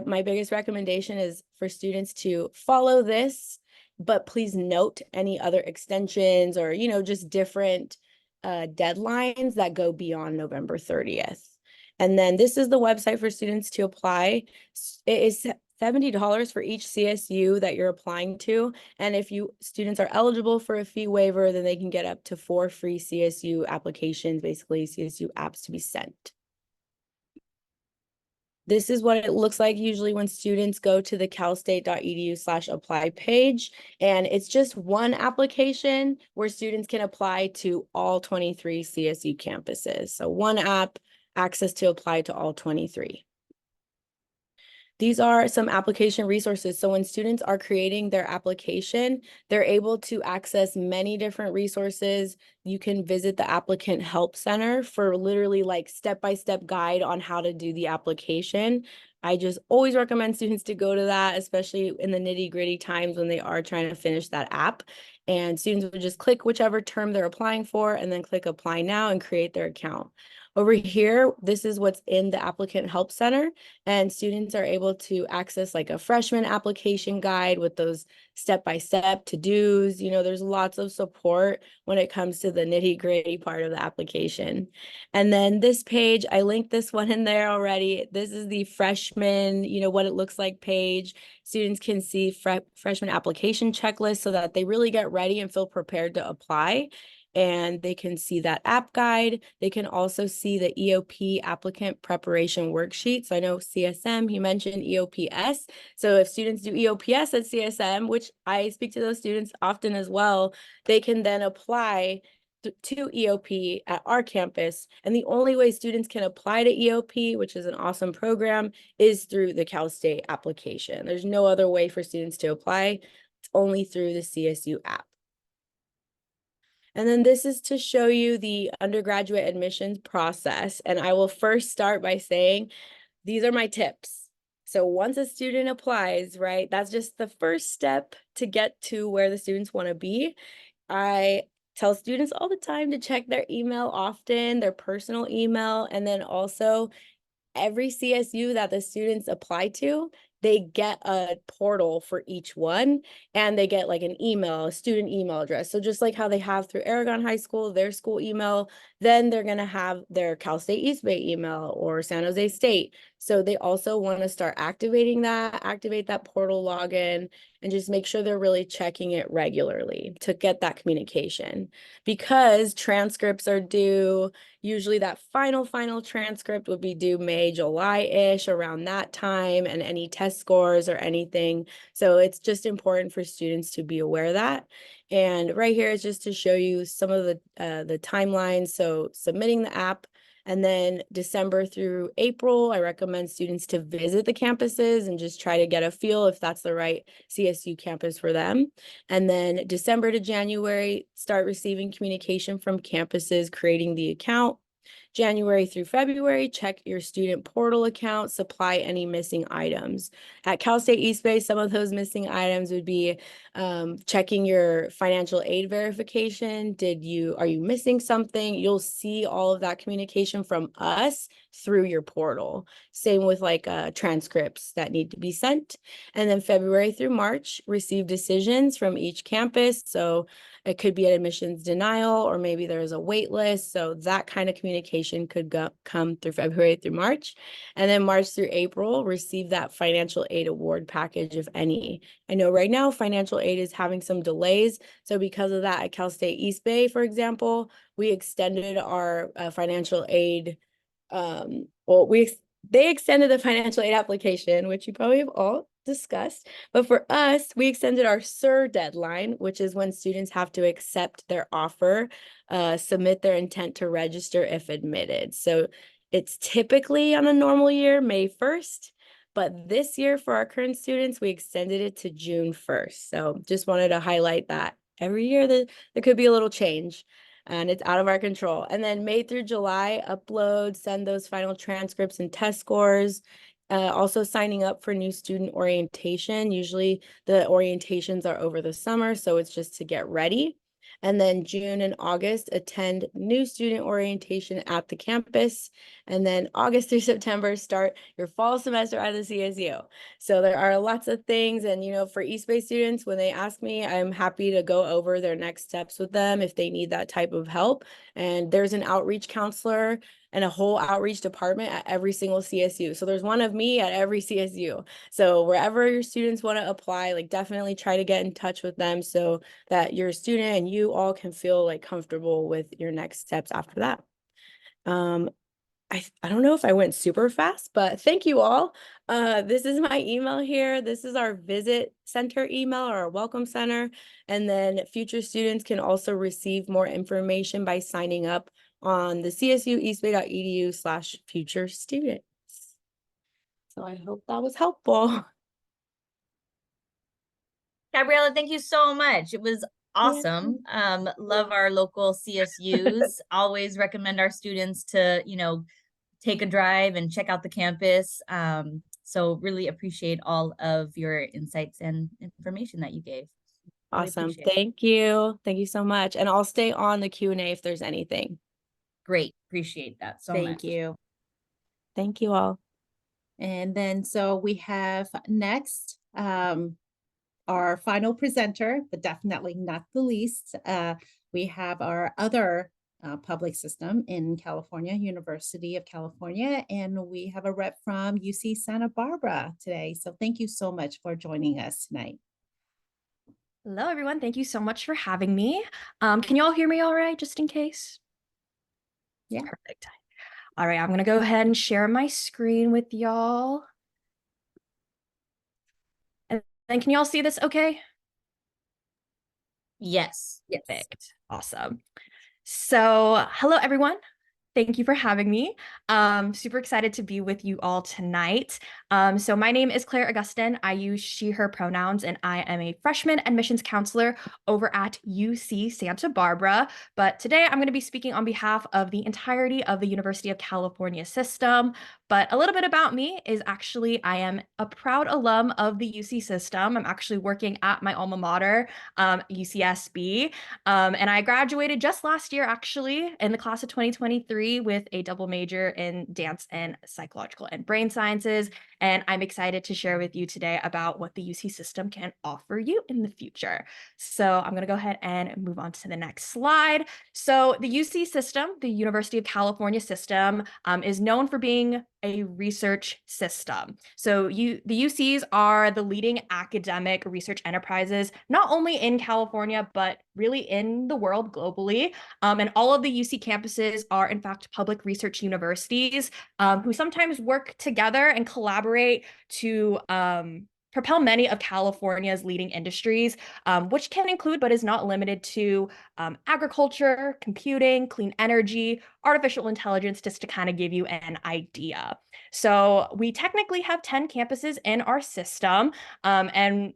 my biggest recommendation is for students to follow this, but please note any other extensions or, you know, just different deadlines that go beyond November 30th. And then this is the website for students to apply. It is $70 for each CSU that you're applying to. And if students are eligible for a fee waiver, then they can get up to 4 free CSU applications, basically CSU apps to be sent. This is what it looks like usually when students go to the calstate.edu/apply page. And it's just one application where students can apply to all 23 CSU campuses. So one app, access to apply to all 23. These are some application resources. So when students are creating their application, they're able to access many different resources. You can visit the Applicant Help Center for literally like step-by-step guide on how to do the application. I just always recommend students to go to that, especially in the nitty-gritty times when they are trying to finish that app. And students would just click whichever term they're applying for and then click Apply Now and create their account. Over here, this is what's in the Applicant Help Center, and students are able to access like a freshman application guide with those step-by-step to-dos. You know, there's lots of support when it comes to the nitty-gritty part of the application. And then this page, I linked this one in there already. This is the freshman, you know, what it looks like page. Students can see freshman application checklist so that they really get ready and feel prepared to apply. And they can see that app guide. They can also see the EOP applicant preparation worksheet. So I know CSM, he mentioned EOPS. So if students do EOPS at CSM, which I speak to those students often as well, they can then apply to EOP at our campus. And the only way students can apply to EOP, which is an awesome program, is through the Cal State application. There's no other way for students to apply. It's only through the CSU app. And then this is to show you the undergraduate admissions process. And I will first start by saying, these are my tips. So once a student applies, right, that's just the first step to get to where the students want to be. I tell students all the time to check their email often, their personal email, and then also every CSU that the students apply to, they get a portal for each one, and they get like an email, a student email address. So just like how they have through Aragon High School, their school email, then they're going to have their Cal State East Bay email or San Jose State. So they also want to start activate that portal login, and just make sure they're really checking it regularly to get that communication, because transcripts are due. Usually that final transcript would be due May, July-ish, around that time, and any test scores or anything. So it's just important for students to be aware of that. And right here is just to show you some of the timelines. So submitting the app, and then December through April, I recommend students to visit the campuses and just try to get a feel if that's the right CSU campus for them. And then December to January, start receiving communication from campuses, creating the account. January through February, check your student portal account, supply any missing items. At Cal State East Bay, some of those missing items would be checking your financial aid verification. Are you missing something? You'll see all of that communication from us through your portal. Same with like transcripts that need to be sent. And then February through March, receive decisions from each campus. So it could be an admissions denial, or maybe there's a wait list. So that kind of communication could come through February through March. And then March through April, receive that financial aid award package, if any. I know right now financial aid is having some delays. So because of that, at Cal State East Bay, for example, we extended our financial aid. They extended the financial aid application, which you probably have all discussed. But for us, we extended our SUR deadline, which is when students have to accept their offer, submit their intent to register if admitted. So it's typically on a normal year, May 1st. But this year for our current students, we extended it to June 1st. So just wanted to highlight that every year there could be a little change, and it's out of our control. And then May through July, upload, send those final transcripts and test scores. Also signing up for new student orientation. Usually the orientations are over the summer, so it's just to get ready. And then June and August, attend new student orientation at the campus. And then August through September, start your fall semester at the CSU. So there are lots of things. And, for East Bay students, when they ask me, I'm happy to go over their next steps with them if they need that type of help. And there's an outreach counselor and a whole outreach department at every single CSU. So there's one of me at every CSU. So wherever your students want to apply, like definitely try to get in touch with them so that your student and you all can feel like comfortable with your next steps after that. I don't know if I went super fast, but thank you all. This is my email here. This is our visit center email, or our welcome center. And then future students can also receive more information by signing up on the csueastbay.edu/future students. So I hope that was helpful. Gabriella, thank you so much. It was awesome. Love our local CSUs. Always recommend our students to, take a drive and check out the campus. So really appreciate all of your insights and information that you gave. Really Awesome. appreciate it. Thank you. Thank you so much. And I'll stay on the Q&A if there's anything. Great. Appreciate that so much. Thank you. Thank you all. And then, so we have next, our final presenter, but definitely not the least. We have our other public system in California, University of California, and we have a rep from UC Santa Barbara today. So thank you so much for joining us tonight. Hello, everyone. Thank you so much for having me. Can you all hear me all right, just in case? Yeah. Perfect. All right, I'm going to go ahead and share my screen with y'all. And then can you all see this okay? Yes. Perfect. Awesome. So hello, everyone. Thank you for having me. Super excited to be with you all tonight. So my name is Claire Augustin. I use she, her pronouns, and I am a freshman admissions counselor over at UC Santa Barbara. But today I'm going to be speaking on behalf of the entirety of the University of California system. But a little bit about me is actually I am a proud alum of the UC system. I'm actually working at my alma mater, UCSB. And I graduated just last year, actually, in the class of 2023 with a double major in dance and psychological and brain sciences. And I'm excited to share with you today about what the UC system can offer you in the future. So I'm going to go ahead and move on to the next slide. So the UC system, the University of California system, is known for being a research system. So the UCs are the leading academic research enterprises, not only in California, but really in the world globally. And all of the UC campuses are, in fact, public research universities who sometimes work together and collaborate to propel many of California's leading industries, which can include, but is not limited to, agriculture, computing, clean energy, artificial intelligence, just to kind of give you an idea. So we technically have 10 campuses in our system, and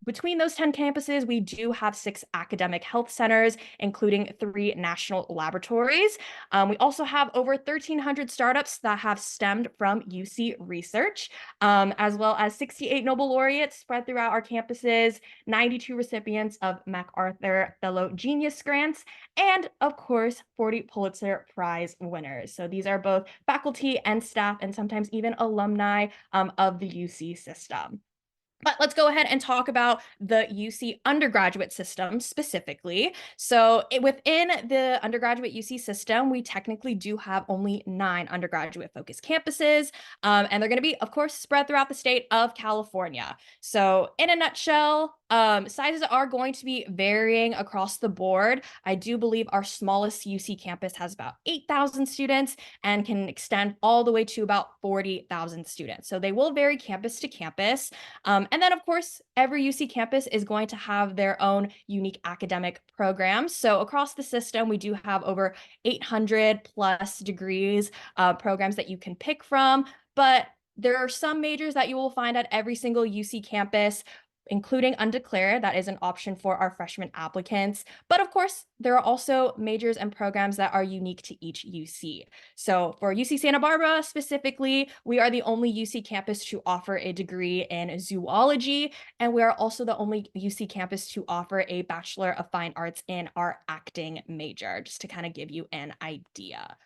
between those 10 campuses, we do have 6 academic health centers, including 3 national laboratories. We also have over 1,300 startups that have stemmed from UC research, as well as 68 Nobel laureates spread throughout our campuses, 92 recipients of MacArthur Fellow Genius Grants, and of course, 40 Pulitzer Prize winners. So these are both faculty and staff, and sometimes even alumni of the UC system. But let's go ahead and talk about the UC undergraduate system specifically. So within the undergraduate UC system, we technically do have only 9 undergraduate focused campuses, and they're going to be, of course, spread throughout the state of California. So in a nutshell, sizes are going to be varying across the board. I do believe our smallest UC campus has about 8,000 students and can extend all the way to about 40,000 students. So they will vary campus to campus. And then, of course, every UC campus is going to have their own unique academic programs. So across the system, we do have over 800 plus degrees, programs that you can pick from. But there are some majors that you will find at every single UC campus, including undeclared. That is an option for our freshman applicants. But of course, there are also majors and programs that are unique to each UC. So for UC Santa Barbara specifically, we are the only UC campus to offer a degree in zoology, and we are also the only UC campus to offer a Bachelor of Fine Arts in our acting major, just to kind of give you an idea.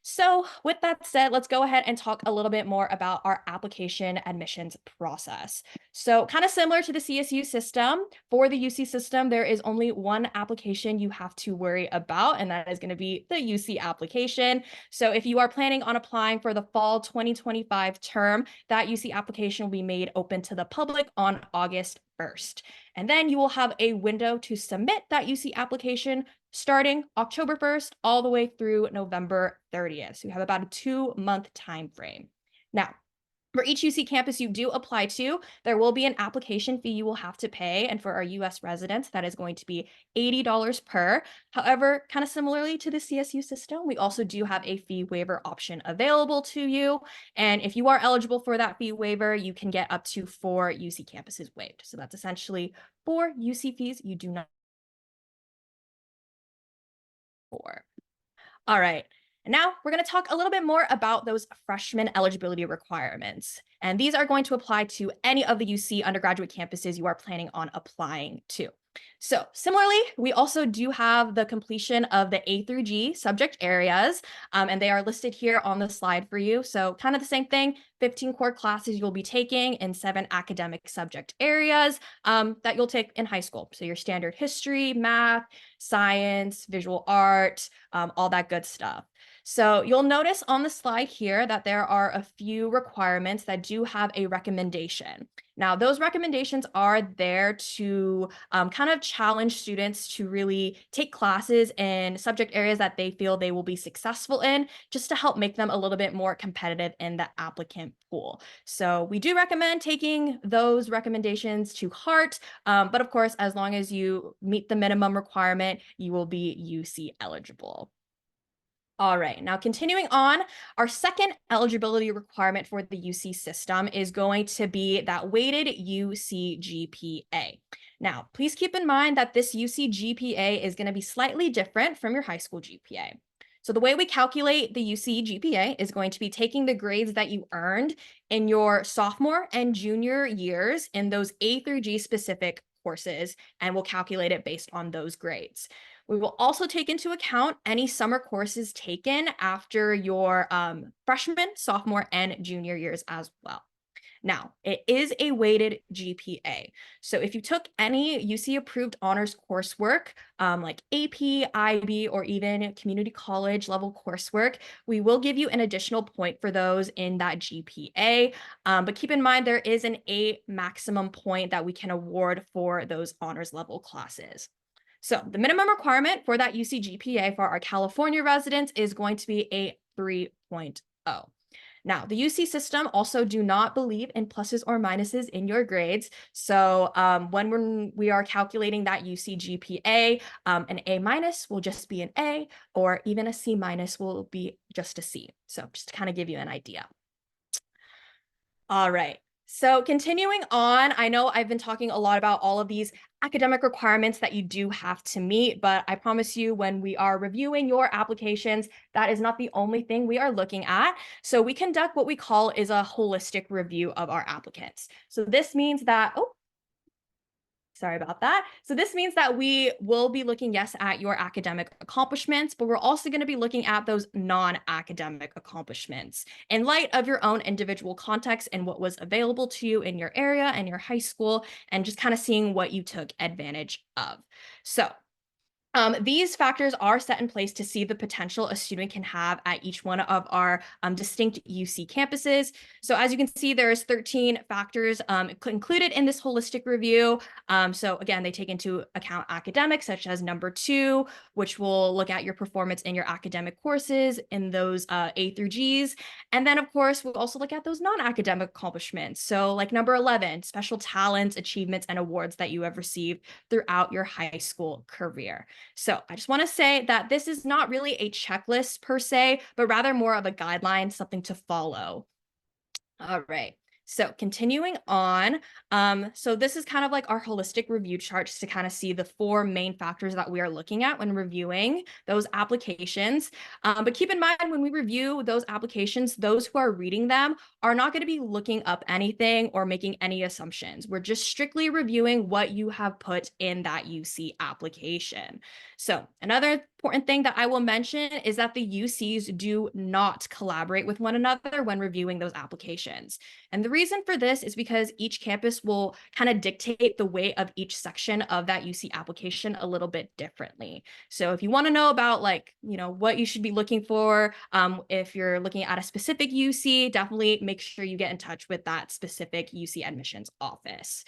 So with that said, let's go ahead and talk a little bit more about our application admissions process. So kind of similar to the CSU system, for the UC system, there is only one application you have to worry about, and that is going to be the UC application. So if you are planning on applying for the fall 2025 term, that UC application will be made open to the public on August 1st. And then you will have a window to submit that UC application starting October 1st all the way through November 30th. So you have about a 2-month time frame. Now, for each UC campus you do apply to, there will be an application fee you will have to pay. And for our US residents, that is going to be $80 per. However, kind of similarly to the CSU system, we also do have a fee waiver option available to you. And if you are eligible for that fee waiver, you can get up to 4 UC campuses waived. So that's essentially 4 UC fees you do not for. All right. And now we're going to talk a little bit more about those freshman eligibility requirements. And these are going to apply to any of the UC undergraduate campuses you are planning on applying to. So similarly, we also do have the completion of the A through G subject areas, and they are listed here on the slide for you. So kind of the same thing, 15 core classes you'll be taking in 7 academic subject areas that you'll take in high school. So your standard history, math, science, visual art, all that good stuff. So you'll notice on the slide here that there are a few requirements that do have a recommendation. Now, those recommendations are there to kind of challenge students to really take classes in subject areas that they feel they will be successful in, just to help make them a little bit more competitive in the applicant pool. So we do recommend taking those recommendations to heart, but of course, as long as you meet the minimum requirement, you will be UC eligible. All right, now continuing on, our second eligibility requirement for the UC system is going to be that weighted UC GPA. Now, please keep in mind that this UC GPA is going to be slightly different from your high school GPA. So the way we calculate the UC GPA is going to be taking the grades that you earned in your sophomore and junior years in those A through G specific courses, and we'll calculate it based on those grades. We will also take into account any summer courses taken after your freshman, sophomore, and junior years as well. Now, it is a weighted GPA. So if you took any UC approved honors coursework, like AP, IB, or even community college level coursework, we will give you an additional point for those in that GPA. But keep in mind, there is an 8 maximum point that we can award for those honors level classes. So the minimum requirement for that UC GPA for our California residents is going to be a 3.0. Now, the UC system also do not believe in pluses or minuses in your grades. So when we are calculating that UC GPA, an A minus will just be an A, or even a C minus will be just a C. So just to kind of give you an idea. All right. So continuing on, I know I've been talking a lot about all of these academic requirements that you do have to meet, but I promise you when we are reviewing your applications, that is not the only thing we are looking at. So we conduct what we call is a holistic review of our applicants. So this means that, sorry about that. So this means that we will be looking, yes, at your academic accomplishments, but we're also going to be looking at those non-academic accomplishments in light of your own individual context and what was available to you in your area and your high school, and just kind of seeing what you took advantage of. So these factors are set in place to see the potential a student can have at each one of our distinct UC campuses. So as you can see, there's 13 factors included in this holistic review. So again, they take into account academics, such as number 2, which will look at your performance in your academic courses in those A through Gs. And then of course, we'll also look at those non-academic accomplishments. So like number 11, special talents, achievements, and awards that you have received throughout your high school career. So I just want to say that this is not really a checklist per se, but rather more of a guideline, something to follow. All right. So continuing on, so this is kind of like our holistic review chart just to kind of see the 4 main factors that we are looking at when reviewing those applications. But keep in mind, when we review those applications, those who are reading them are not going to be looking up anything or making any assumptions. We're just strictly reviewing what you have put in that UC application. So another important thing that I will mention is that the UCs do not collaborate with one another when reviewing those applications. And the reason for this is because each campus will kind of dictate the weight of each section of that UC application a little bit differently. So if you want to know about what you should be looking for, if you're looking at a specific UC, definitely make sure you get in touch with that specific UC admissions office.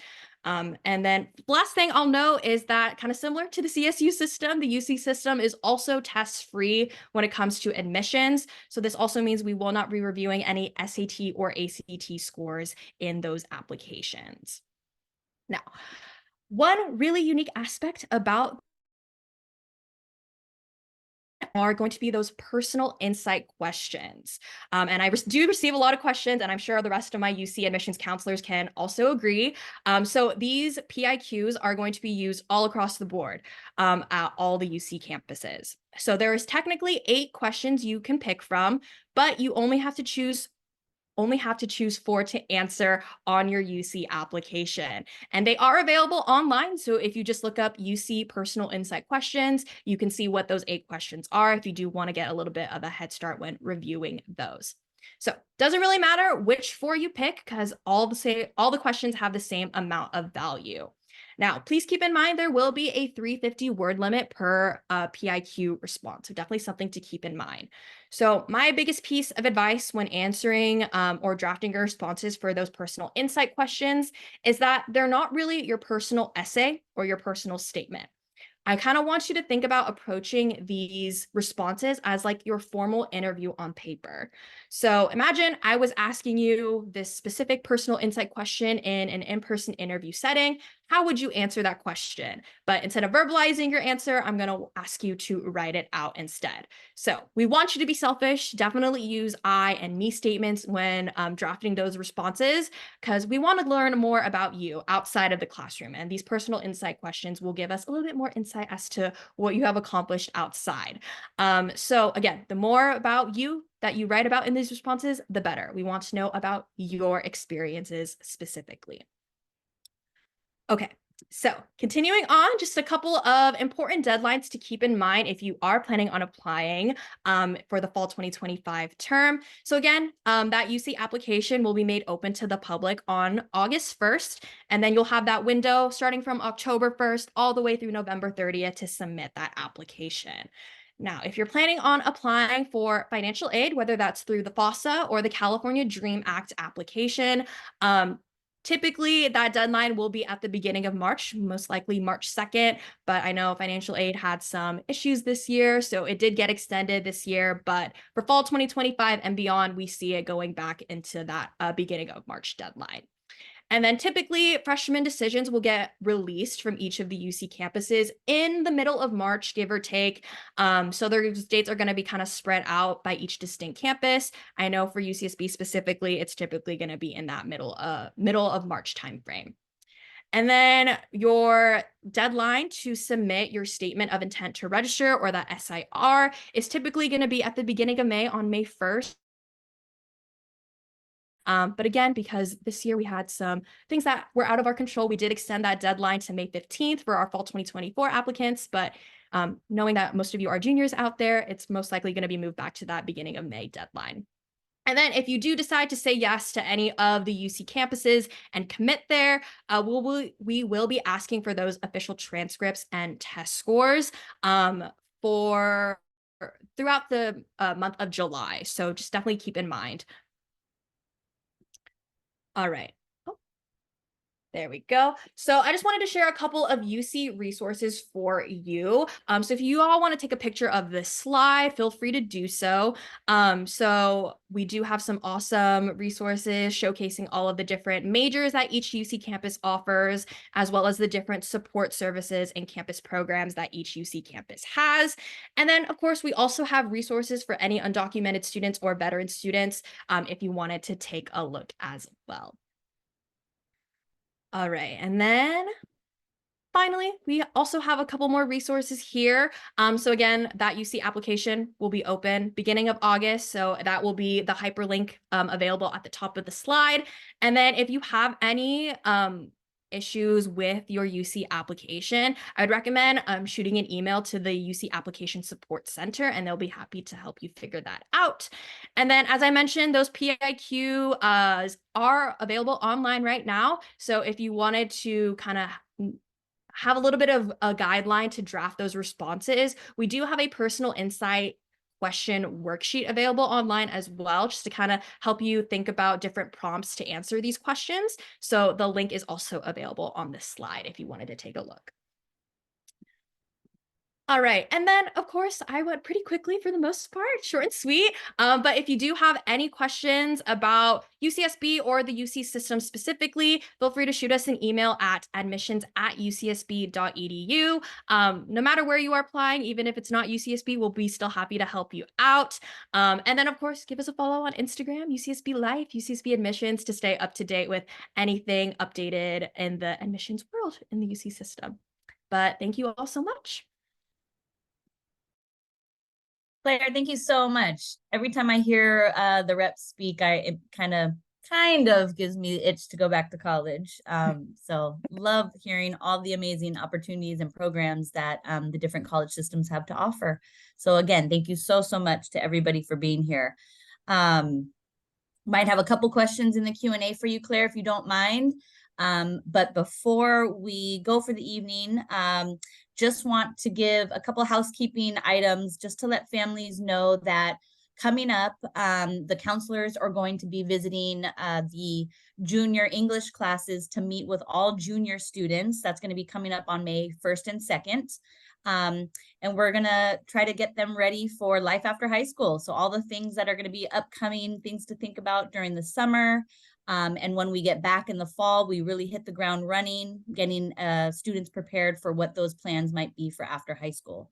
And then the last thing I'll note is that kind of similar to the CSU system, the UC system is also test-free when it comes to admissions. So this also means we will not be reviewing any SAT or ACT scores in those applications. Now, one really unique aspect about are going to be those personal insight questions. And I do receive a lot of questions, and I'm sure the rest of my UC admissions counselors can also agree. So these PIQs are going to be used all across the board at all the UC campuses. So there is technically 8 questions you can pick from, but you only have to choose 4 to answer on your UC application. And they are available online. So if you just look up UC personal insight questions, you can see what those 8 questions are if you do want to get a little bit of a head start when reviewing those. So doesn't really matter which 4 you pick because all the questions have the same amount of value. Now, please keep in mind there will be a 350 word limit per PIQ response. So definitely something to keep in mind. So my biggest piece of advice when answering or drafting your responses for those personal insight questions is that they're not really your personal essay or your personal statement. I kind of want you to think about approaching these responses as like your formal interview on paper. So imagine I was asking you this specific personal insight question in an in-person interview setting. how would you answer that question? But instead of verbalizing your answer, I'm going to ask you to write it out instead. So we want you to be selfish. Definitely use I and me statements when drafting those responses, because we want to learn more about you outside of the classroom. And these personal insight questions will give us a little bit more insight as to what you have accomplished outside. So again, the more about you that you write about in these responses, the better. We want to know about your experiences specifically. Okay, so continuing on, just a couple of important deadlines to keep in mind if you are planning on applying for the fall 2025 term. So again, that UC application will be made open to the public on August 1st, and then you'll have that window starting from October 1st all the way through November 30th to submit that application. Now, if you're planning on applying for financial aid, whether that's through the FAFSA or the California DREAM Act application, typically that deadline will be at the beginning of March, most likely March 2nd, but I know financial aid had some issues this year, so it did get extended this year, but for fall 2025 and beyond, we see it going back into that beginning of March deadline. And then typically freshman decisions will get released from each of the UC campuses in the middle of March, give or take. So those dates are going to be kind of spread out by each distinct campus. I know for UCSB specifically, it's typically going to be in that middle of March timeframe. And then your deadline to submit your statement of intent to register, or that SIR, is typically going to be at the beginning of May, on May 1st. But again, because this year we had some things that were out of our control, we did extend that deadline to May 15th for our fall 2024 applicants. But knowing that most of you are juniors out there, it's most likely going to be moved back to that beginning of May deadline. And then if you do decide to say yes to any of the UC campuses and commit there, we will be asking for those official transcripts and test scores for throughout the month of July. So just definitely keep in mind. All right. Oh, there we go. So I just wanted to share a couple of UC resources for you. So if you all want to take a picture of this slide, feel free to do so. So we do have some awesome resources showcasing all of the different majors that each UC campus offers, as well as the different support services and campus programs that each UC campus has. And then, of course, we also have resources for any undocumented students or veteran students if you wanted to take a look as well. All right, and then finally, we also have a couple more resources here. So again, that UC application will be open beginning of August. So that will be the hyperlink available at the top of the slide. And then if you have any issues with your UC application, I'd recommend shooting an email to the UC Application Support Center, and they'll be happy to help you figure that out. And then, as I mentioned, those PIQ are available online right now. So if you wanted to kind of have a little bit of a guideline to draft those responses, we do have a personal insight question worksheet available online as well, just to kind of help you think about different prompts to answer these questions. So the link is also available on this slide if you wanted to take a look. All right, and then of course I went pretty quickly for the most part, short and sweet. But if you do have any questions about UCSB or the UC system specifically, feel free to shoot us an email at admissions@ucsb.edu. No matter where you are applying, even if it's not UCSB, we'll be still happy to help you out. And then of course, give us a follow on Instagram, UCSB Life, UCSB Admissions, to stay up to date with anything updated in the admissions world in the UC system. But thank you all so much. Claire, thank you so much. Every time I hear the reps speak, it kind of gives me the itch to go back to college. So love hearing all the amazing opportunities and programs that the different college systems have to offer. So again, thank you so much to everybody for being here. Might have a couple questions in the Q&A for you, Claire, if you don't mind. But before we go for the evening, just want to give a couple housekeeping items just to let families know that coming up, the counselors are going to be visiting the junior English classes to meet with all junior students. That's going to be coming up on May 1st and 2nd. And we're going to try to get them ready for life after high school. So all the things that are going to be upcoming, things to think about during the summer, And when we get back in the fall, we really hit the ground running, getting students prepared for what those plans might be for after high school.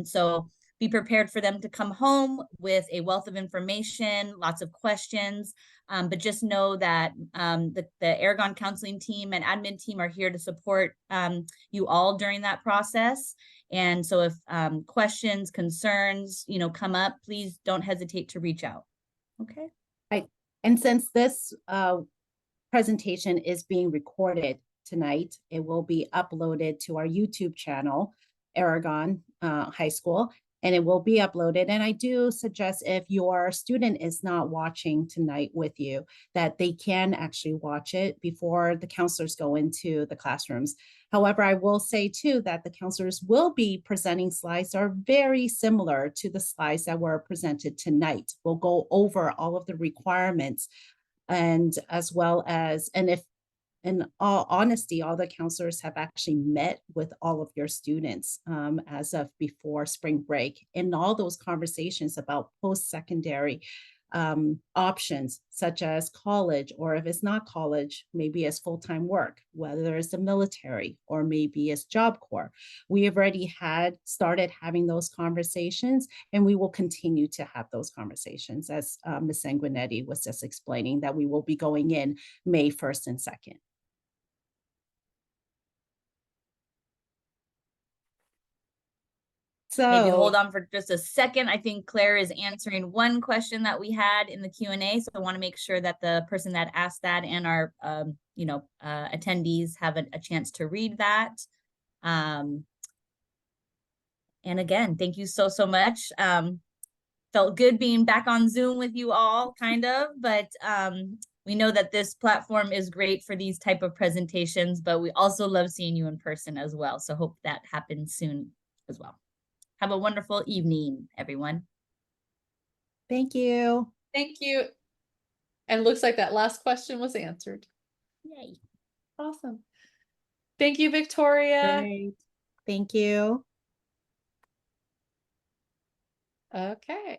So be prepared for them to come home with a wealth of information, lots of questions, but just know that the Aragon counseling team and admin team are here to support you all during that process. And so if questions, concerns, come up, please don't hesitate to reach out. Okay. And since this presentation is being recorded tonight, it will be uploaded to our YouTube channel, Aragon High School, and it will be uploaded. And I do suggest if your student is not watching tonight with you, that they can actually watch it before the counselors go into the classrooms. However, I will say too that the counselors will be presenting slides that are very similar to the slides that were presented tonight. We'll go over all of the requirements and as well as, and if in all honesty, all the counselors have actually met with all of your students as of before spring break, in all those conversations about post-secondary options such as college, or if it's not college, maybe as full-time work, whether it's the military or maybe it's Job Corps. We have already started having those conversations, and we will continue to have those conversations, as Ms. Sanguinetti was just explaining, that we will be going in May 1st and 2nd. So maybe hold on for just a second. I think Claire is answering one question that we had in the Q&A. So I want to make sure that the person that asked that and our, attendees have a chance to read that. And again, thank you so much. Felt good being back on Zoom with you all, kind of, but we know that this platform is great for these type of presentations, but we also love seeing you in person as well. So hope that happens soon as well. Have a wonderful evening, everyone. thank you. Thank you. And looks like that last question was answered. Yay. Awesome. Thank you, Victoria. Great. Thank you. Okay.